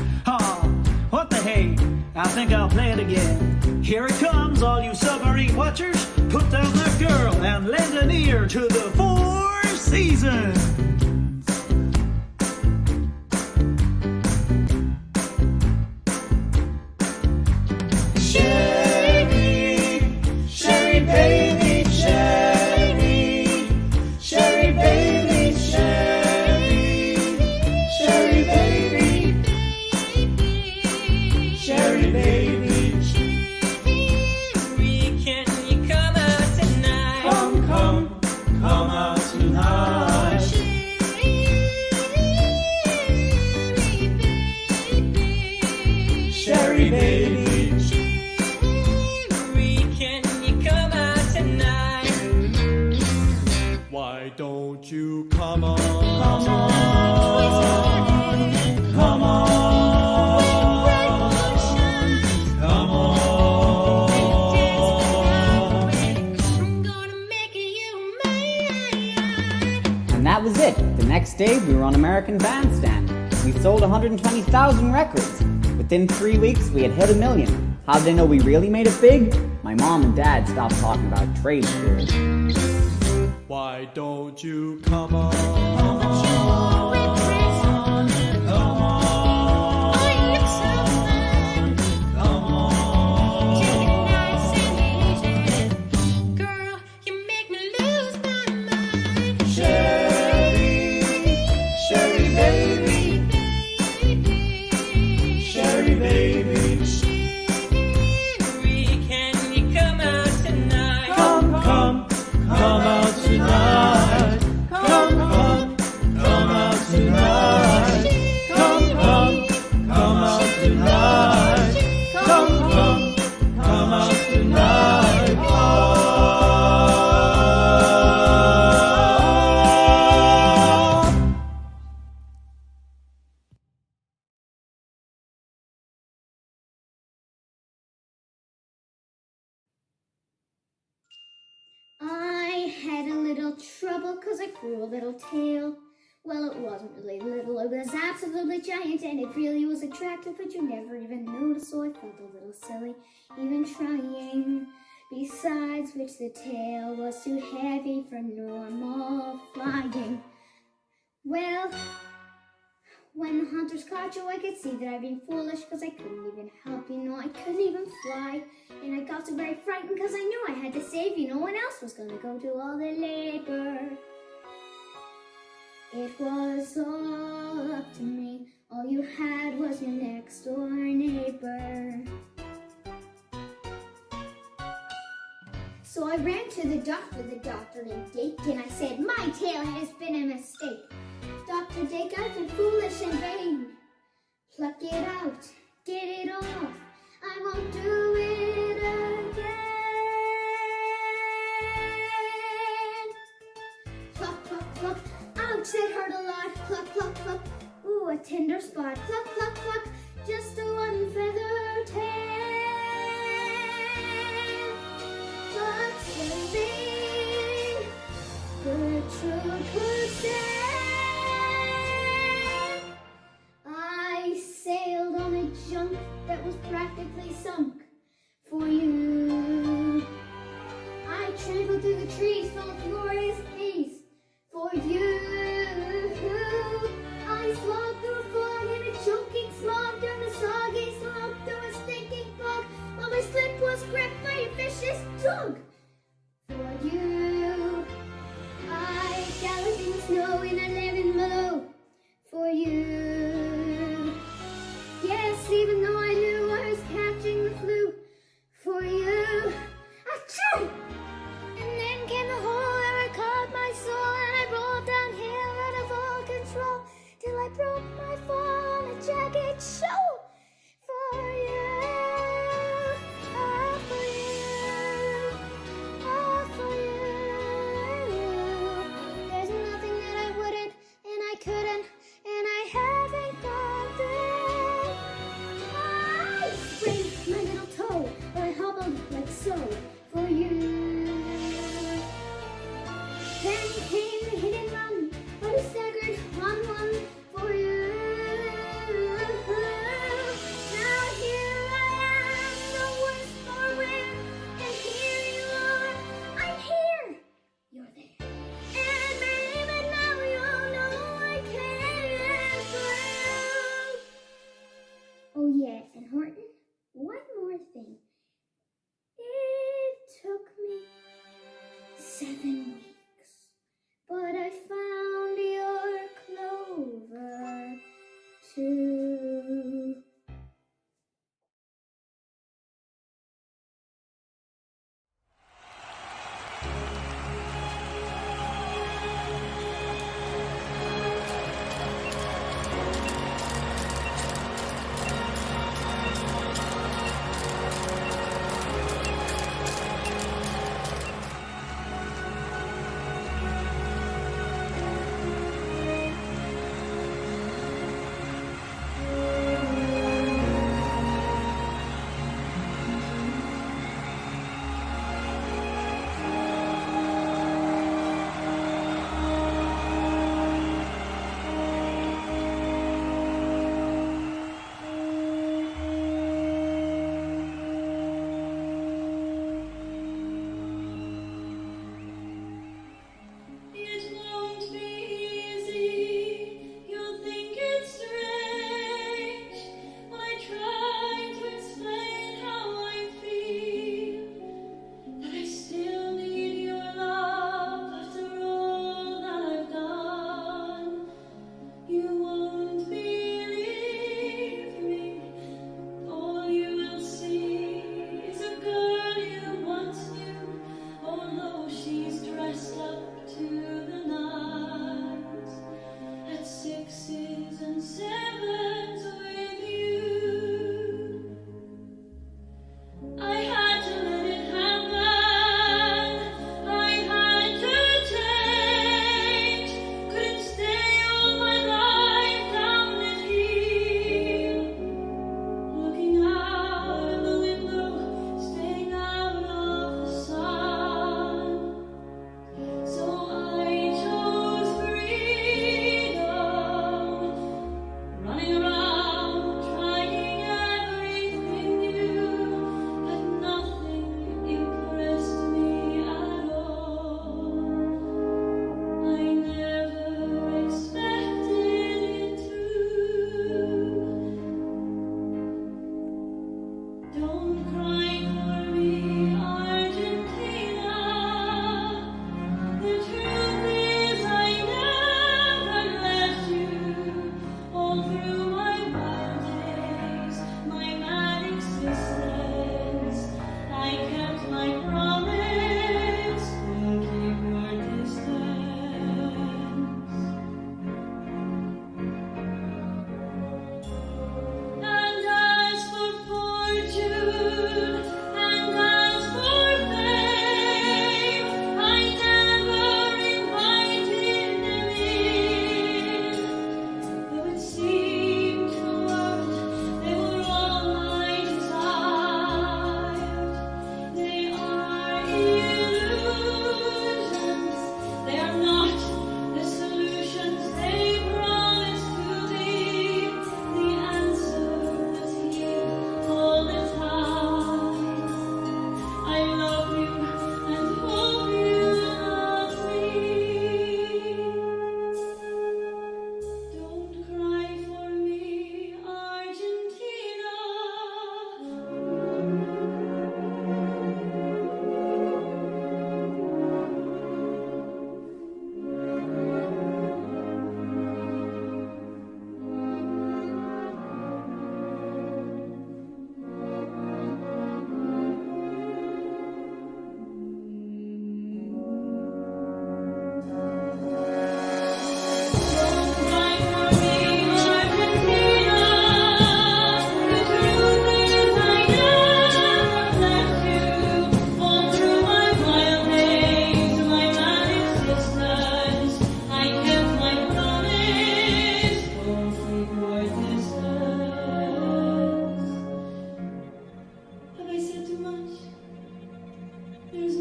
What the hey? I think I'll play it again. Here it comes, all you submarine watchers. Put down that girl and lend an ear to the 4 seasons. Sherry baby, Sherry. Sherry baby, Sherry. Sherry baby. Sherry baby. Can you come out tonight? Come out tonight. Sherry baby. Can you come out tonight? Why don't you come on? Come on. Come on. Come on. And that was it. The next day, we were on American Bandstand. We sold 120,000 records. Within 3 weeks, we had hit 1 million. How did they know we really made it big? My mom and dad stopped talking about trade schools. Why don't you come on? Come on. Sherry baby. Sherry baby. Can you come out tonight? Come out tonight. Come out tonight. Come out tonight. Come out tonight. I had a little trouble because I grew a little tail. Well, it wasn't really little, it was absolutely giant, and it really was attractive, but you never even noticed, so I felt a little silly even trying. Besides which, the tail was too heavy for normal flying. Well, when the hunters caught you, I could see that I'd been foolish, because I couldn't even help, I couldn't even fly. And I got so very frightened, because I knew I had to save you. No one else was going to go do all the labor. It was all up to me. All you had was your next door neighbor. So I ran to the doctor named Dake, and I said, my tail has been a mistake. Dr. Dake, I've been foolish and vain. Pluck it out, get it off. I won't do it again. Pluck, pluck, pluck. Ouch, that hurt a lot. Pluck, pluck, pluck. Ooh, a tender spot. Pluck, pluck, pluck. Just a one feather tail. true crusade. I sailed on a junk that was practically sunk for you. I trampled through the trees full of glorious haze for you. I slogged through fog in a choking smog down the soggy slope through a stinking fog while my slip was gripped by a vicious dog for you. I galloped in the snow in 11 below for you. Yes, even though I knew I was catching the flu for you. Achoo! And then came the hole where I caught my soul and I rolled downhill out of all control till I broke my fall on a jagged shoal for you. Oh, for you. Oh, for you. There's nothing that I wouldn't and I couldn't and I had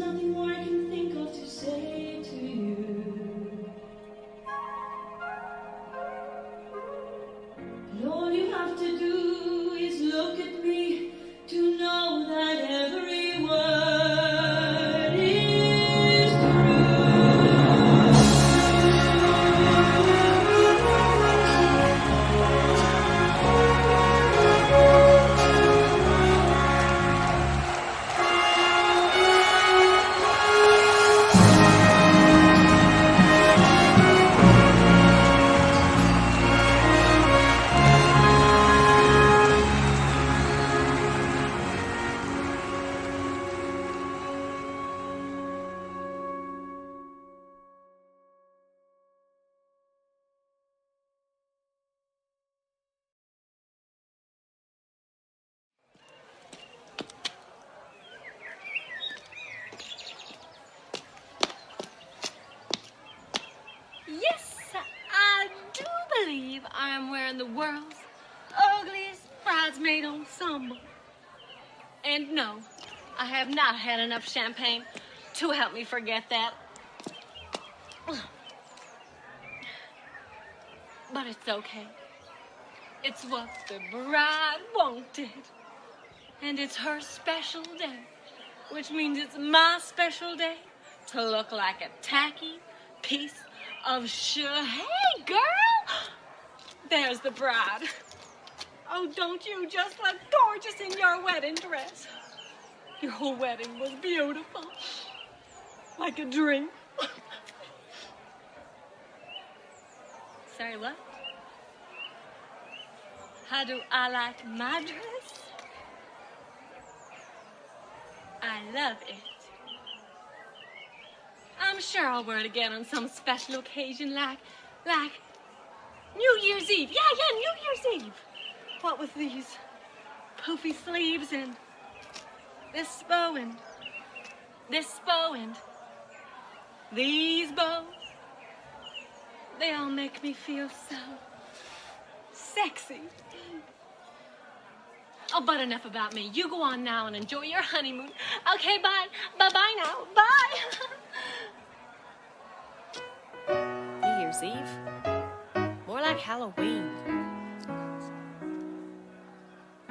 nothing more I can think of to say to you. But all you have to do is look at me to know that every word is Yes, I do believe I am wearing the world's ugliest bridesmaid ensemble. And no, I have not had enough champagne to help me forget that. But it's okay. It's what the bride wanted. And it's her special day, which means it's my special day to look like a tacky piece of shit. Hey, girl! There's the bride. Oh, don't you just look gorgeous in your wedding dress? Your whole wedding was beautiful. Like a dream. Sorry, what? How do I like my dress? I love it. I'm sure I'll wear it again on some special occasion like New Year's Eve. Yeah, New Year's Eve. What with these poofy sleeves and this bow and this bow and these bows. They all make me feel so sexy. Oh, but enough about me. You go on now and enjoy your honeymoon. Okay, bye. Bye-bye now. Bye. New Year's Eve? More like Halloween.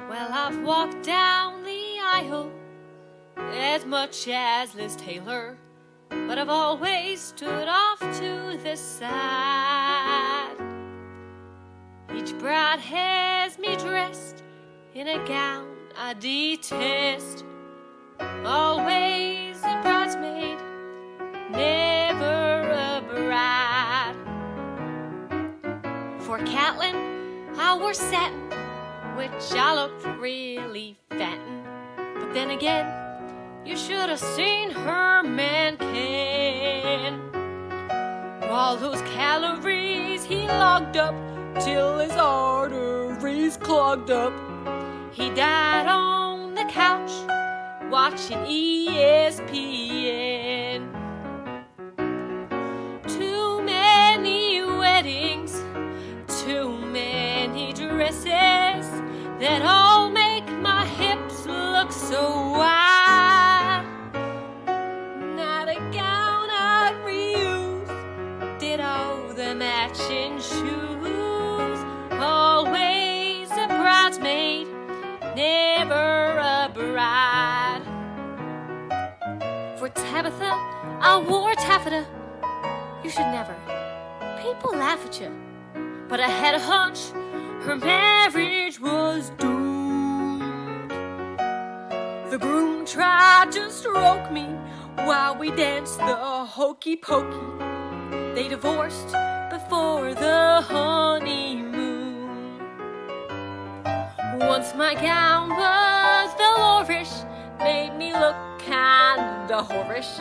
Well, I've walked down the aisle as much as Liz Taylor, but I've always stood off to the side. Each bride has me dressed in a gown I detest. Always a bridesmaid, never a bride. For Catlin, I wore satin, which I looked really fatten. But then again, you should have seen her man Ken. All those calories he logged up till his arteries clogged up. He died on the couch watching ESPN. Too many weddings, too many dresses that all make my hips look so wide. Not a gown I'd reuse, ditto the matching shoes. Always a bridesmaid, never a bride. For Tabitha, I wore taffeta. You should never. People laugh at you. But I had a hunch her marriage was doomed. The groom tried to stroke me while we danced the hokey pokey. They divorced before the honeymoon. Once my gown was velourish, made me look kinda whorish.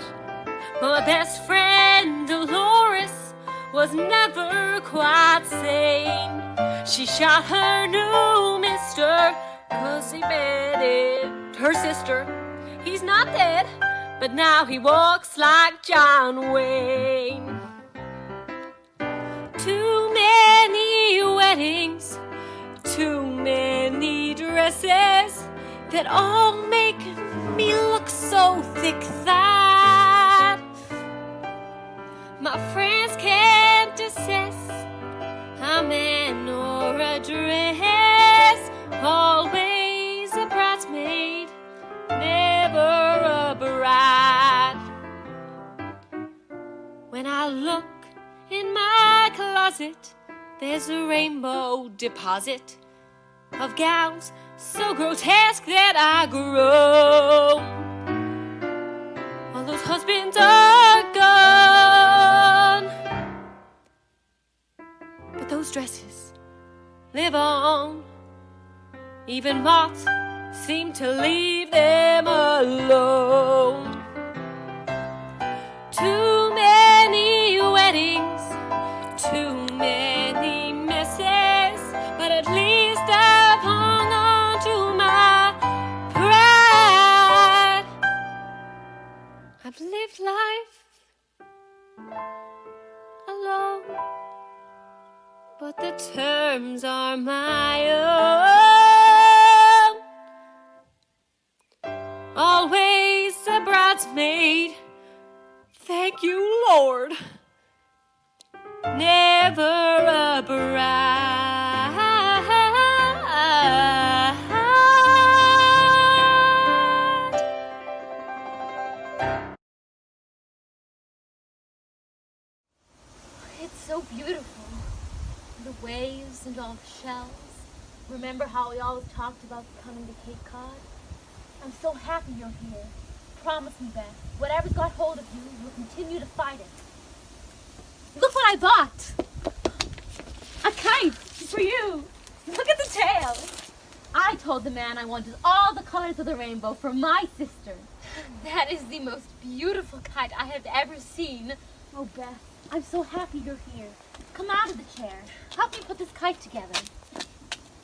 But my best friend Dolores was never quite sane. She shot her new mister 'cause he bedded her sister. He's not dead, but now he walks like John Wayne. Too many weddings, too many dresses that all make me look so thick-thighed. When I look in my closet, there's a rainbow deposit of gowns so grotesque that I groan. All those husbands are gone, but those dresses live on. Even moths seem to leave them alone. Too many weddings, too many messes, but at least I've hung on to my pride. I've lived life alone, but the terms are my own. Always a bridesmaid, thank you, Lord. Never a bride. It's so beautiful. The waves and all the shells. Remember how we always talked about coming to Cape Cod? I'm so happy you're here. Promise me, Beth, whatever's got hold of you, you'll continue to fight it. Look what I bought! A kite for you! Look at the tail! I told the man I wanted all the colors of the rainbow for my sister. That is the most beautiful kite I have ever seen. Oh, Beth, I'm so happy you're here. Come out of the chair. Help me put this kite together.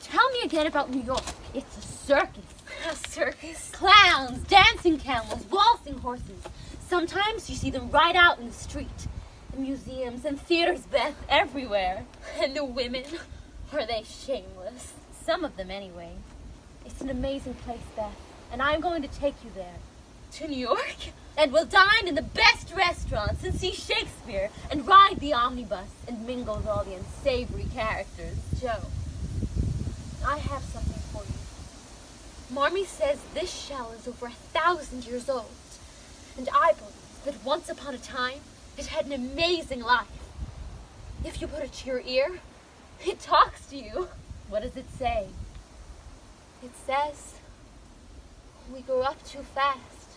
Tell me again about New York. It's a circus. A circus? Clowns, dancing camels, waltzing horses. Sometimes you see them right out in the street. The museums and theaters, Beth, everywhere. And the women, are they shameless? Some of them, anyway. It's an amazing place, Beth, and I'm going to take you there. To New York? And we'll dine in the best restaurants and see Shakespeare and ride the omnibus and mingle with all the unsavory characters. Joe, I have something for you. Marmee says this shell is over 1,000 years old, and I believe that once upon a time, it had an amazing life. If you put it to your ear, it talks to you. What does it say? It says, we grew up too fast.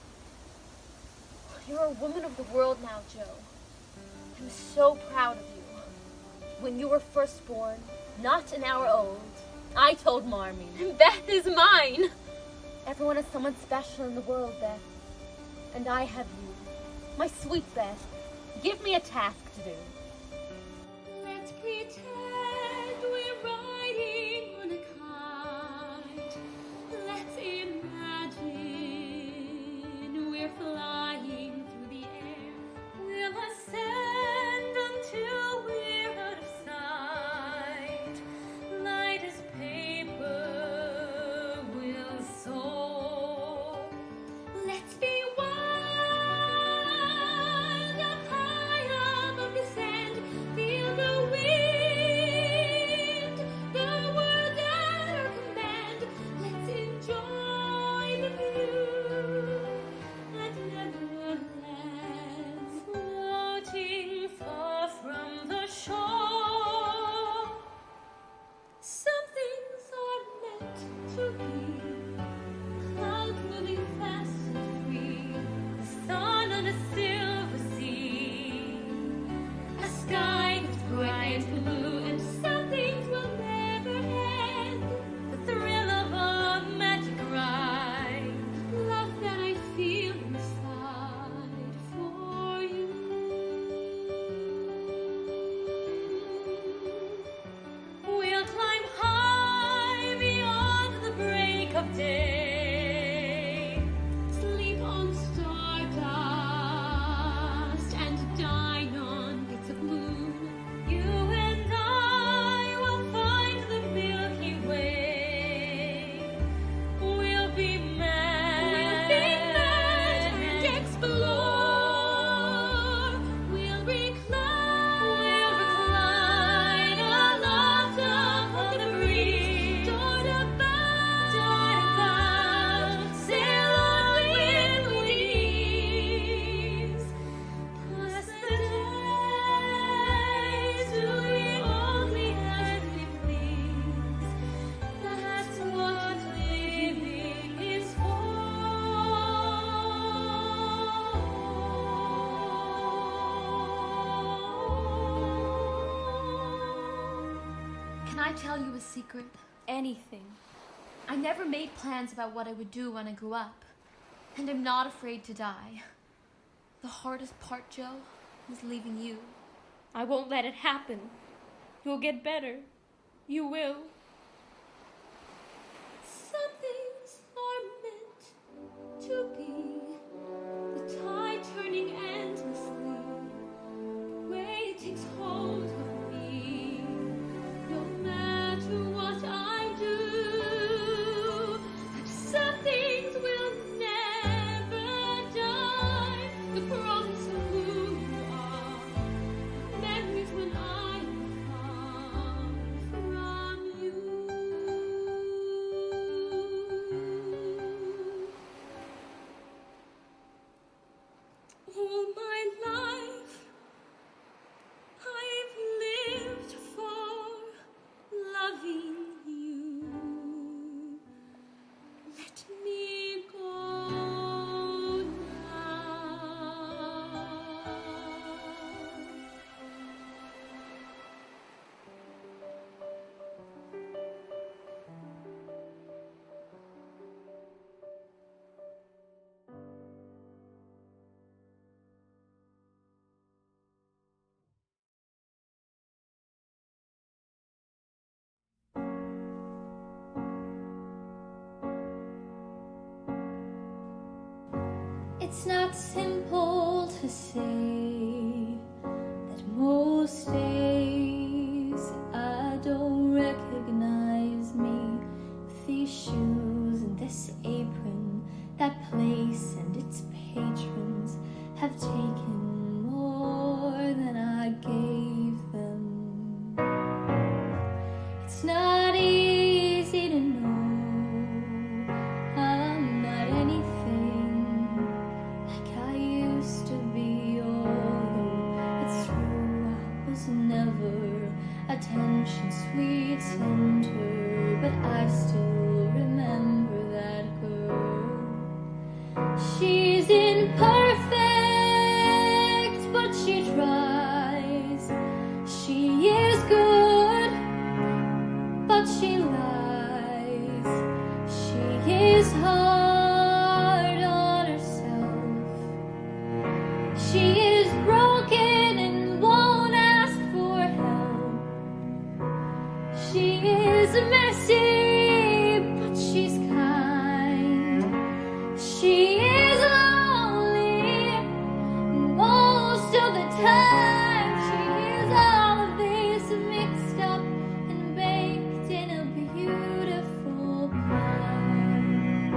You're a woman of the world now, Joe. I'm so proud of you. When you were first born, not an hour old, I told Marmee, Beth is mine. Everyone has someone special in the world, Beth. And I have you. My sweet Beth, give me a task to do. Let's pretend we're riding on a kite. Let's imagine we're flying through the air. We'll ascend until we're out of sight. Light as paper, we'll soar. Let's be wild up high above the sand. Feel the wind, the words at our command. Let's enjoy the view and never I tell you a secret? Anything. I never made plans about what I would do when I grew up. And I'm not afraid to die. The hardest part, Joe, is leaving you. I won't let it happen. You'll get better. You will. Some things are meant to be. The tide turning endlessly. The way it takes hold of me. No matter what I do, some things will never die. The promise of who you are. Memories when I am far from you. All my life I've lived for loving you. Let me go now. It's not simple to say that most days I don't recognize me with these shoes and this apron. That place and its patrons have taken more than I gave them. It's not easy to know I'm not anything like I used to be, although it's true I was never attention's sweet center, but I still remember that girl. She's imperfect, but she tries. She is good, but she lies. She is hard on herself. She is broken and won't ask for help. She is messy, but she's kind. She is lonely most of the time. She is all of this mixed up and baked in a beautiful pie.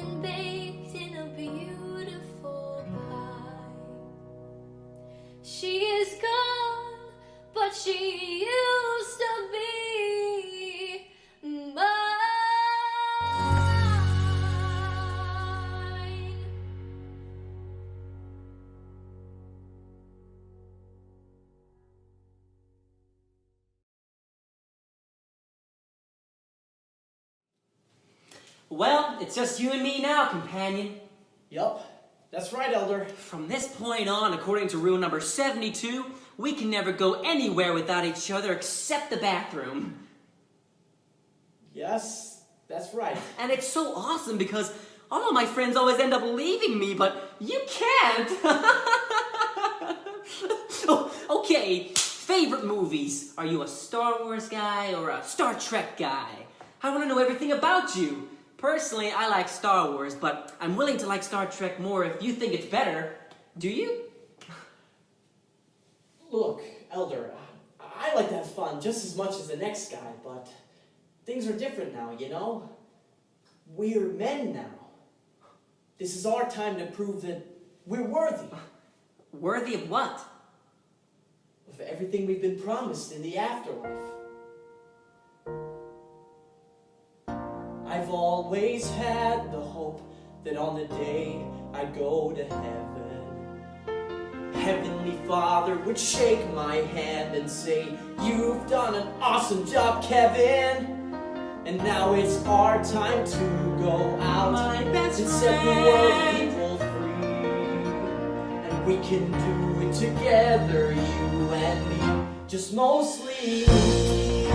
and baked in a beautiful pie. She is gone, but she used to be mine. Well, it's just you and me now, companion. Yup, that's right, Elder. From this point on, according to rule number 72, we can never go anywhere without each other except the bathroom. Yes, that's right. And it's so awesome because all of my friends always end up leaving me, but you can't. Oh, okay, favorite movies. Are you a Star Wars guy or a Star Trek guy? I want to know everything about you. Personally, I like Star Wars, but I'm willing to like Star Trek more if you think it's better. Do you? Look, Elder, I like to have fun just as much as the next guy, but things are different now, you know? We're men now. This is our time to prove that we're worthy. Worthy of what? Of everything we've been promised in the afterlife. I've always had the hope that on the day I'd go to heaven, Heavenly Father would shake my hand and say, "You've done an awesome job, Kevin." And now it's our time to go out and set the world people free. And we can do it together, you and me, just mostly me.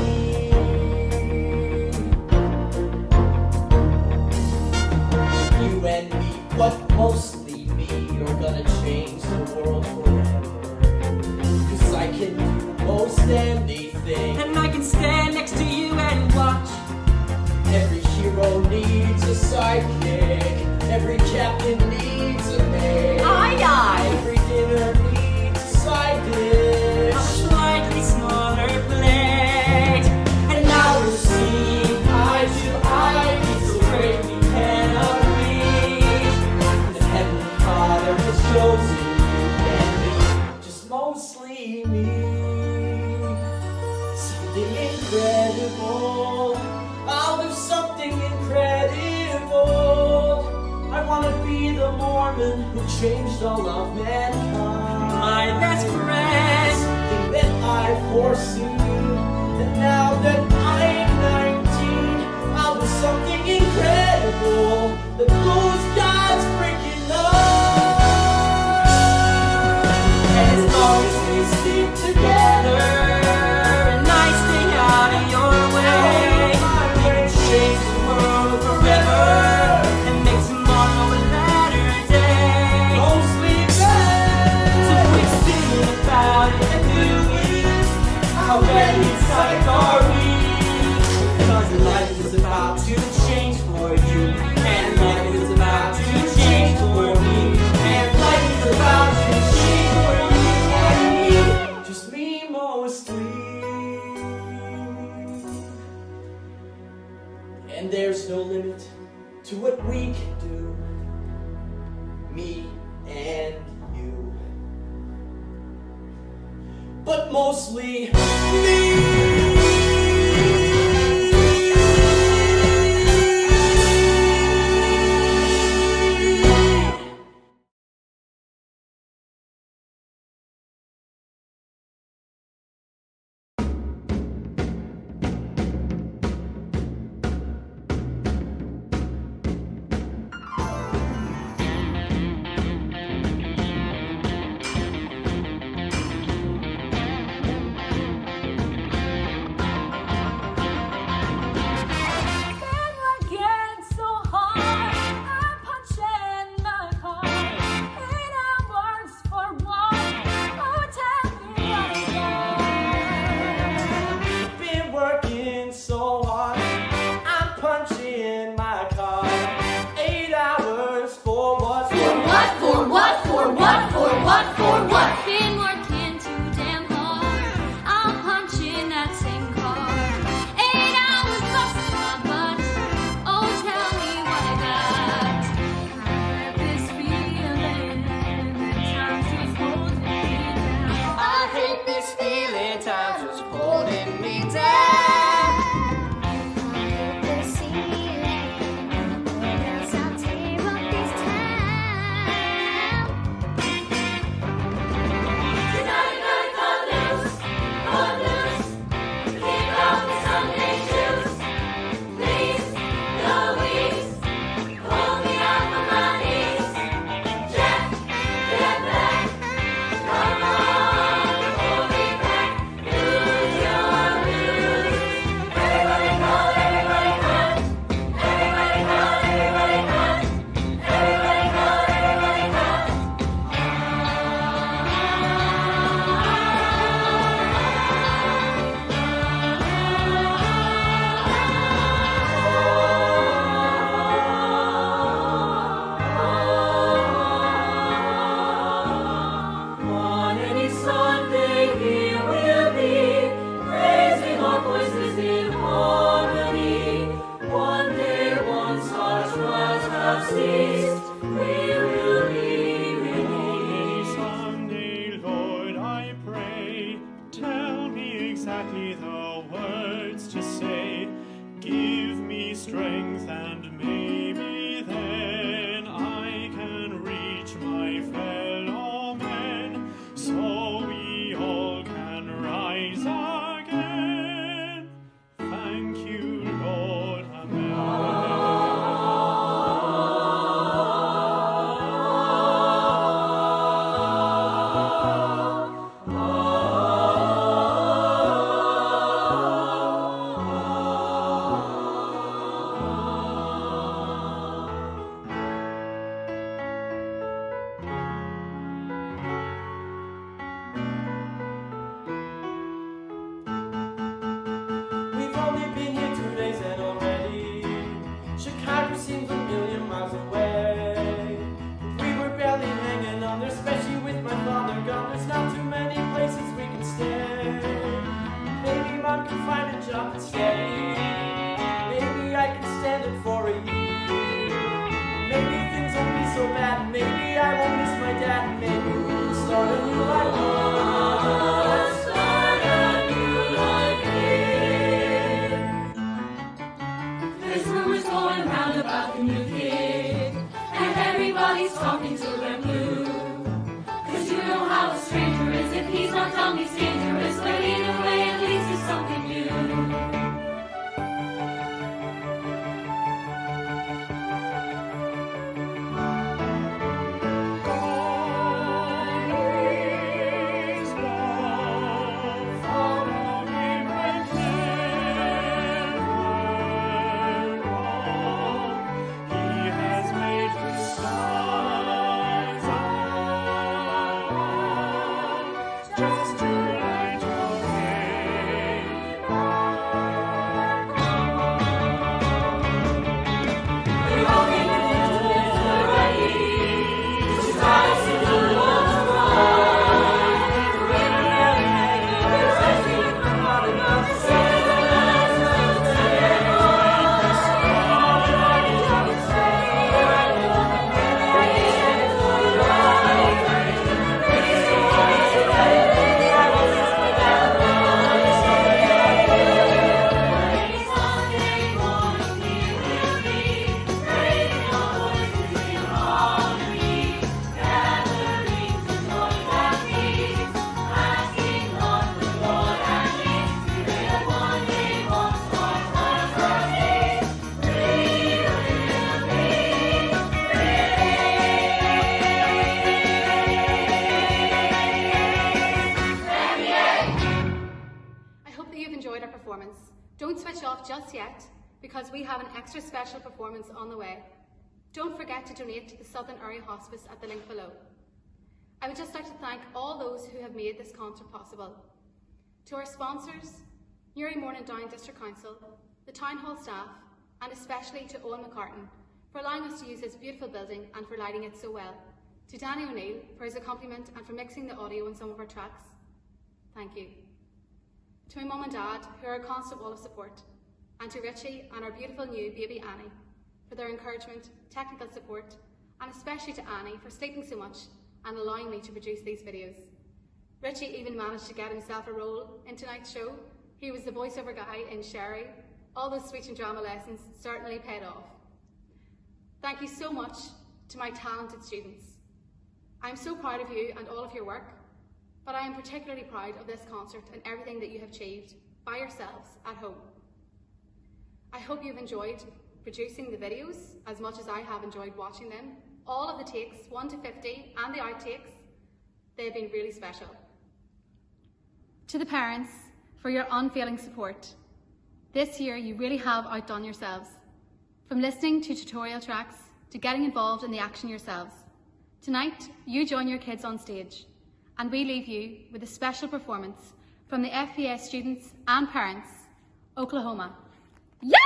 You and me, but mostly me, you're gonna change the world forever. 'Cause I can do most anything, and I can stand next to you and watch. Every hero needs a sidekick, every captain needs a maid. Aye, aye. Every dinner needs a side dish, A slightly smaller plate. And now we're seeing eye to eye. It's so great we can agree. The Heavenly Father has chosen you and me, just mostly me. Something incredible. I'll do something incredible. I want to be the Mormon who changed all of mankind. My best friend. Something that I've foreseen. And now that I'm 19, I'll do something incredible that blows God's freaking up. And as long as we stick together, and I stay out of your way, change the world forever and make tomorrow a better day. Mostly bad. So quit singing about it and do it. How ready inside are we? Because life is about to change for you, and life is about to change for me, and life is about to change for you and me. Just me mostly. And there's no limit to what we can do, me and you. But mostly me. ceased, we will leave in Any Sunday, Lord, I pray, tell me exactly the words to say. Give me strength and maybe then I can reach my fellow men, so we all can rise again. Thank you, Lord. We've only been here 2 days and already Chicago seems a million miles away. We were barely hanging on there, especially with my father gone. There's not too many places we can stay. Maybe Mom can find a job and stay. Maybe I can stand it for a year. Maybe things won't be so bad. Maybe I won't miss my dad. Maybe we can start a new life. There's rumors going round about the new kid, and everybody's talking till they're blue. 'Cause you know how a stranger is. If he's not dumb, he's dangerous. But either way, at least it's something new. Don't switch off just yet, because we have an extra special performance on the way. Don't forget to donate to the Southern Area Hospice at the link below. I would just like to thank all those who have made this concert possible. To our sponsors, Newry Morning Down District Council, the Town Hall staff, and especially to Owen McCartan for allowing us to use this beautiful building and for lighting it so well. To Danny O'Neill for his accompaniment and for mixing the audio in some of our tracks. Thank you. To my mum and dad, who are a constant wall of support, and to Richie and our beautiful new baby Annie for their encouragement, technical support, and especially to Annie for sleeping so much and allowing me to produce these videos. Richie even managed to get himself a role in tonight's show. He was the voiceover guy in Sherry. All those speech and drama lessons certainly paid off. Thank you so much to my talented students. I'm so proud of you and all of your work, but I am particularly proud of this concert and everything that you have achieved by yourselves at home. I hope you've enjoyed producing the videos as much as I have enjoyed watching them. All of the takes, 1 to 50, and the outtakes, they've been really special. To the parents, for your unfailing support. This year you really have outdone yourselves. From listening to tutorial tracks, to getting involved in the action yourselves. Tonight, you join your kids on stage, and we leave you with a special performance from the FPS students and parents, Oklahoma. Yo!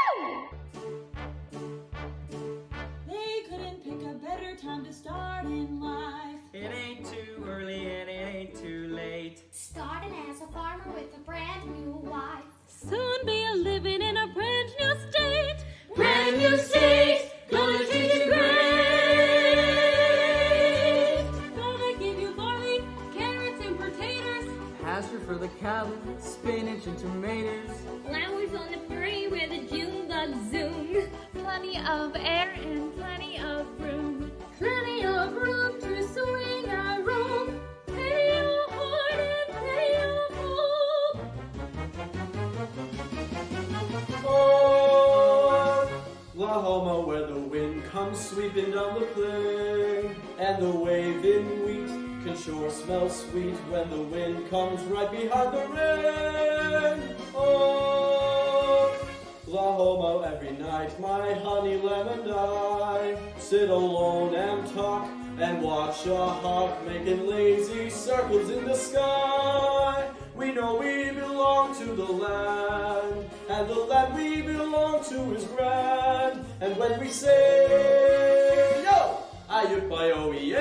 They couldn't pick a better time to start in life. It ain't too early and it ain't too late. Starting as a farmer with a brand new wife. Soon be living in a brand new state. Brand new state, gonna change it great. cabbage and tomatoes. Flowers on the prairie where the June bugs zoom. Plenty of air and plenty of room. Plenty of room to swing and roam. Plenty of heart and plenty of hope. Oklahoma, where the wind comes sweeping down the plain, and the waving wheat can sure smell sweet when the wind comes right behind the rain. Oklahoma, every night my honey lamb and I sit alone and talk and watch a hawk making lazy circles in the sky. We know we belong to the land, and the land we belong to is grand. And when we say, yo, aye-yo-yeah,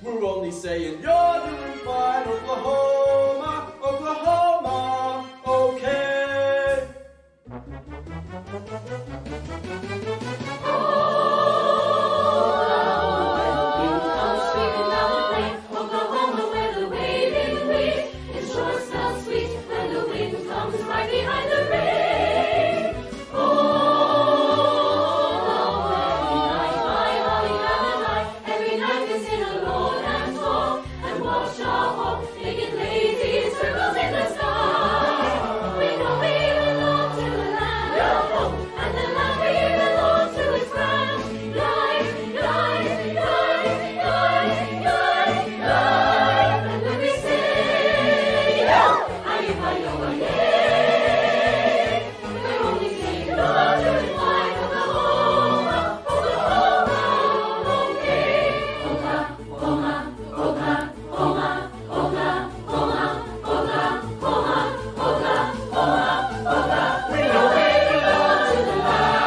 we're only saying you're doing fine, Oklahoma, Oklahoma, okay. Oklahoma, where the waving wheat it sure smells sweet when the wind comes right behind the rain. Oh, every night we sit alone and talk and watch a hawk making lazy circles in the sky. We know we belong to the land of hope, and the land we belong to is grand. Life, life, life, life, life, life. And when we say, yo, aye-yo-yeah, we're only saying, you're doing fine, Oklahoma, Oklahoma, okay. Oklahoma, Oklahoma, Oklahoma, Oklahoma, Oklahoma, Oklahoma. We know we belong to the land,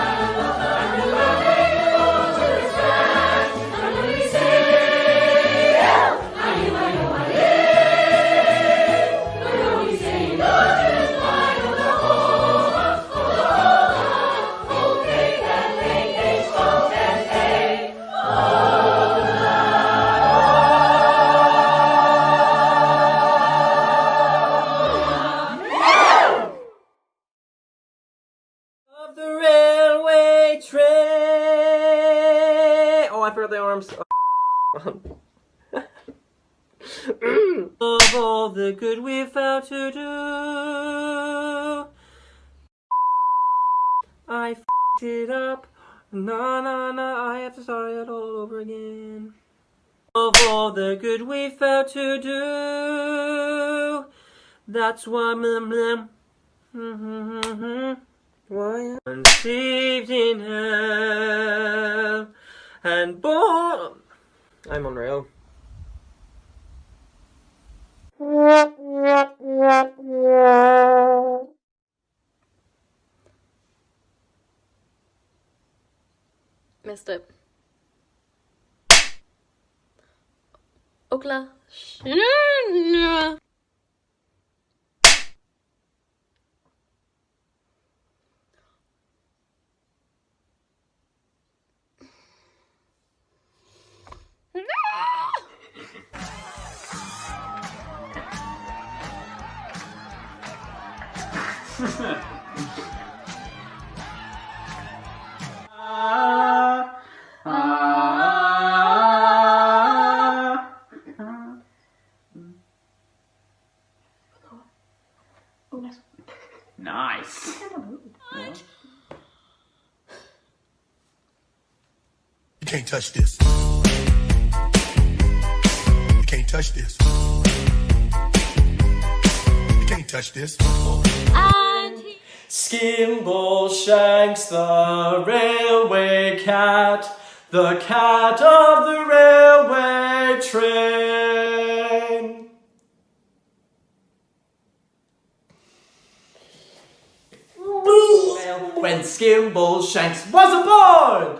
and the land we belong to is grand. And when we say, yo, aye-yo-yeah, we're only saying, you're doing fine, Oklahoma, Oklahoma, okay, L-A-H-O-M-A, Of the railway train. Oh, I forgot the arms. Of all the good we've vowed to do, I f***ed it up. I have to start it all over again. Of all the good we've vowed to do, that's why why I'm conceived in hell and born. I'm on rail. Missed it. Oklahoma. Nice. You can't touch this. You can't touch this. You can't touch this. Skimble Shanks, the railway cat, the cat of the railway train. When Skimble Shanks was aboard!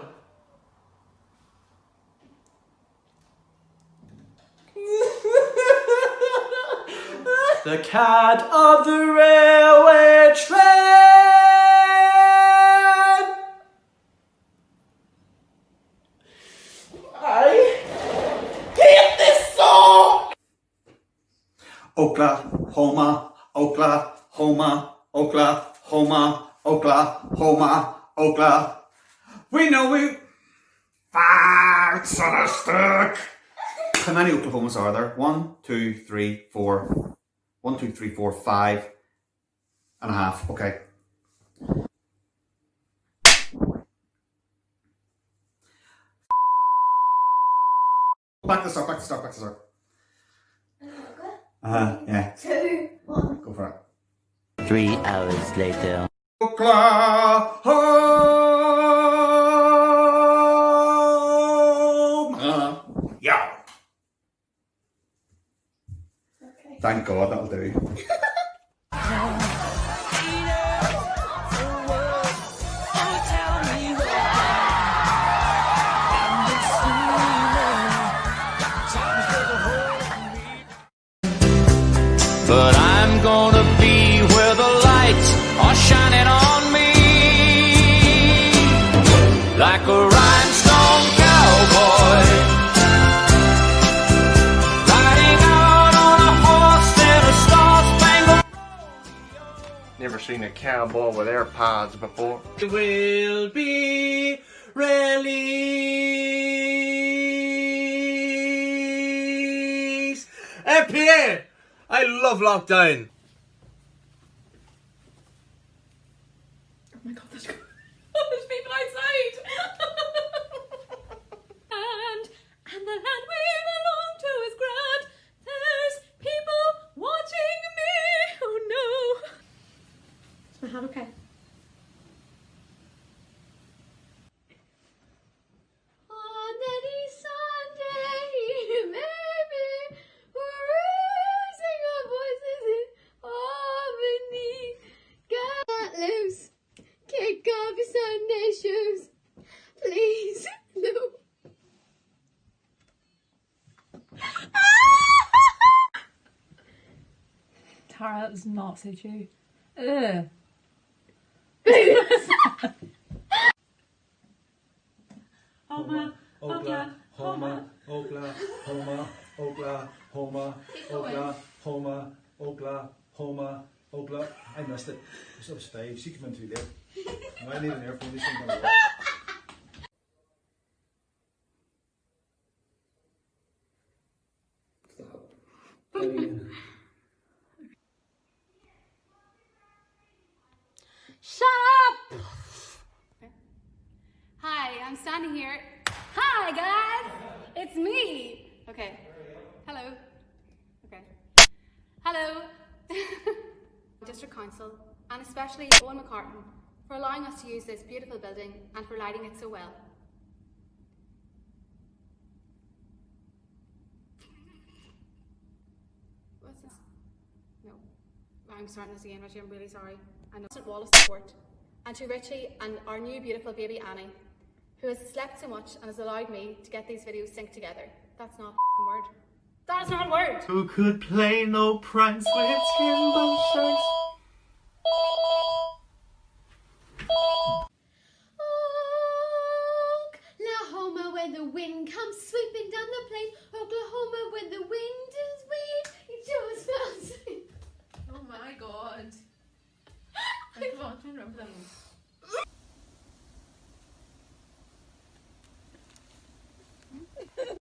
The cat of the railway train! I hate this song! Oklahoma, Oklahoma, Oklahoma, Oklahoma, Oklahoma. We know we farts on a stick. How many Oklahomas are there? 1, 2, 3, 4. 1, 2, 3, 4, 5 and a half. Okay. Back to start, back to start, back to start. Yeah. 2, 1. Go for it. 3 hours later. Oklahoma. Yeah. Okay. Thank God, that'll do. But I'm gonna be where the lights are shining on me, like a rhinestone cowboy, riding out on a horse in a star-spangled. Never seen a cowboy with AirPods before. It will be released. MPA! I love lockdown. Oh my god, there's people outside. and the land we belong to is grand. There's people watching me. Oh no. Is my hat okay? On any Sunday, maybe we're raising our voices in harmony. Get loose, kick off your Sunday shoes, please. No. Tara, that does not suit you. Ugh. Oklahoma, Oklahoma, Oklahoma, Oklahoma, Oklahoma, Oklahoma, Oklahoma. I missed it. It was 5. She came in too late. Now I need an airplane. This ain't gonna work. Shut up! Hi, I'm standing here. Hi, guys! It's me! Okay. Hello. Okay. Hello. District Council, and especially Owen McCartan, for allowing us to use this beautiful building and for lighting it so well. What's this? No. I'm starting this again, Richie. I'm really sorry. I know. Wall of support. And to Richie and our new beautiful baby Annie, who has slept so much and has allowed me to get these videos synced together. That's not a word. That's not a word! Who could play no pranks with skin sharks? Oklahoma, where the wind comes sweeping down the plain. Oklahoma, where the wind is weird. It just smells. Oh my god. I can't remember them.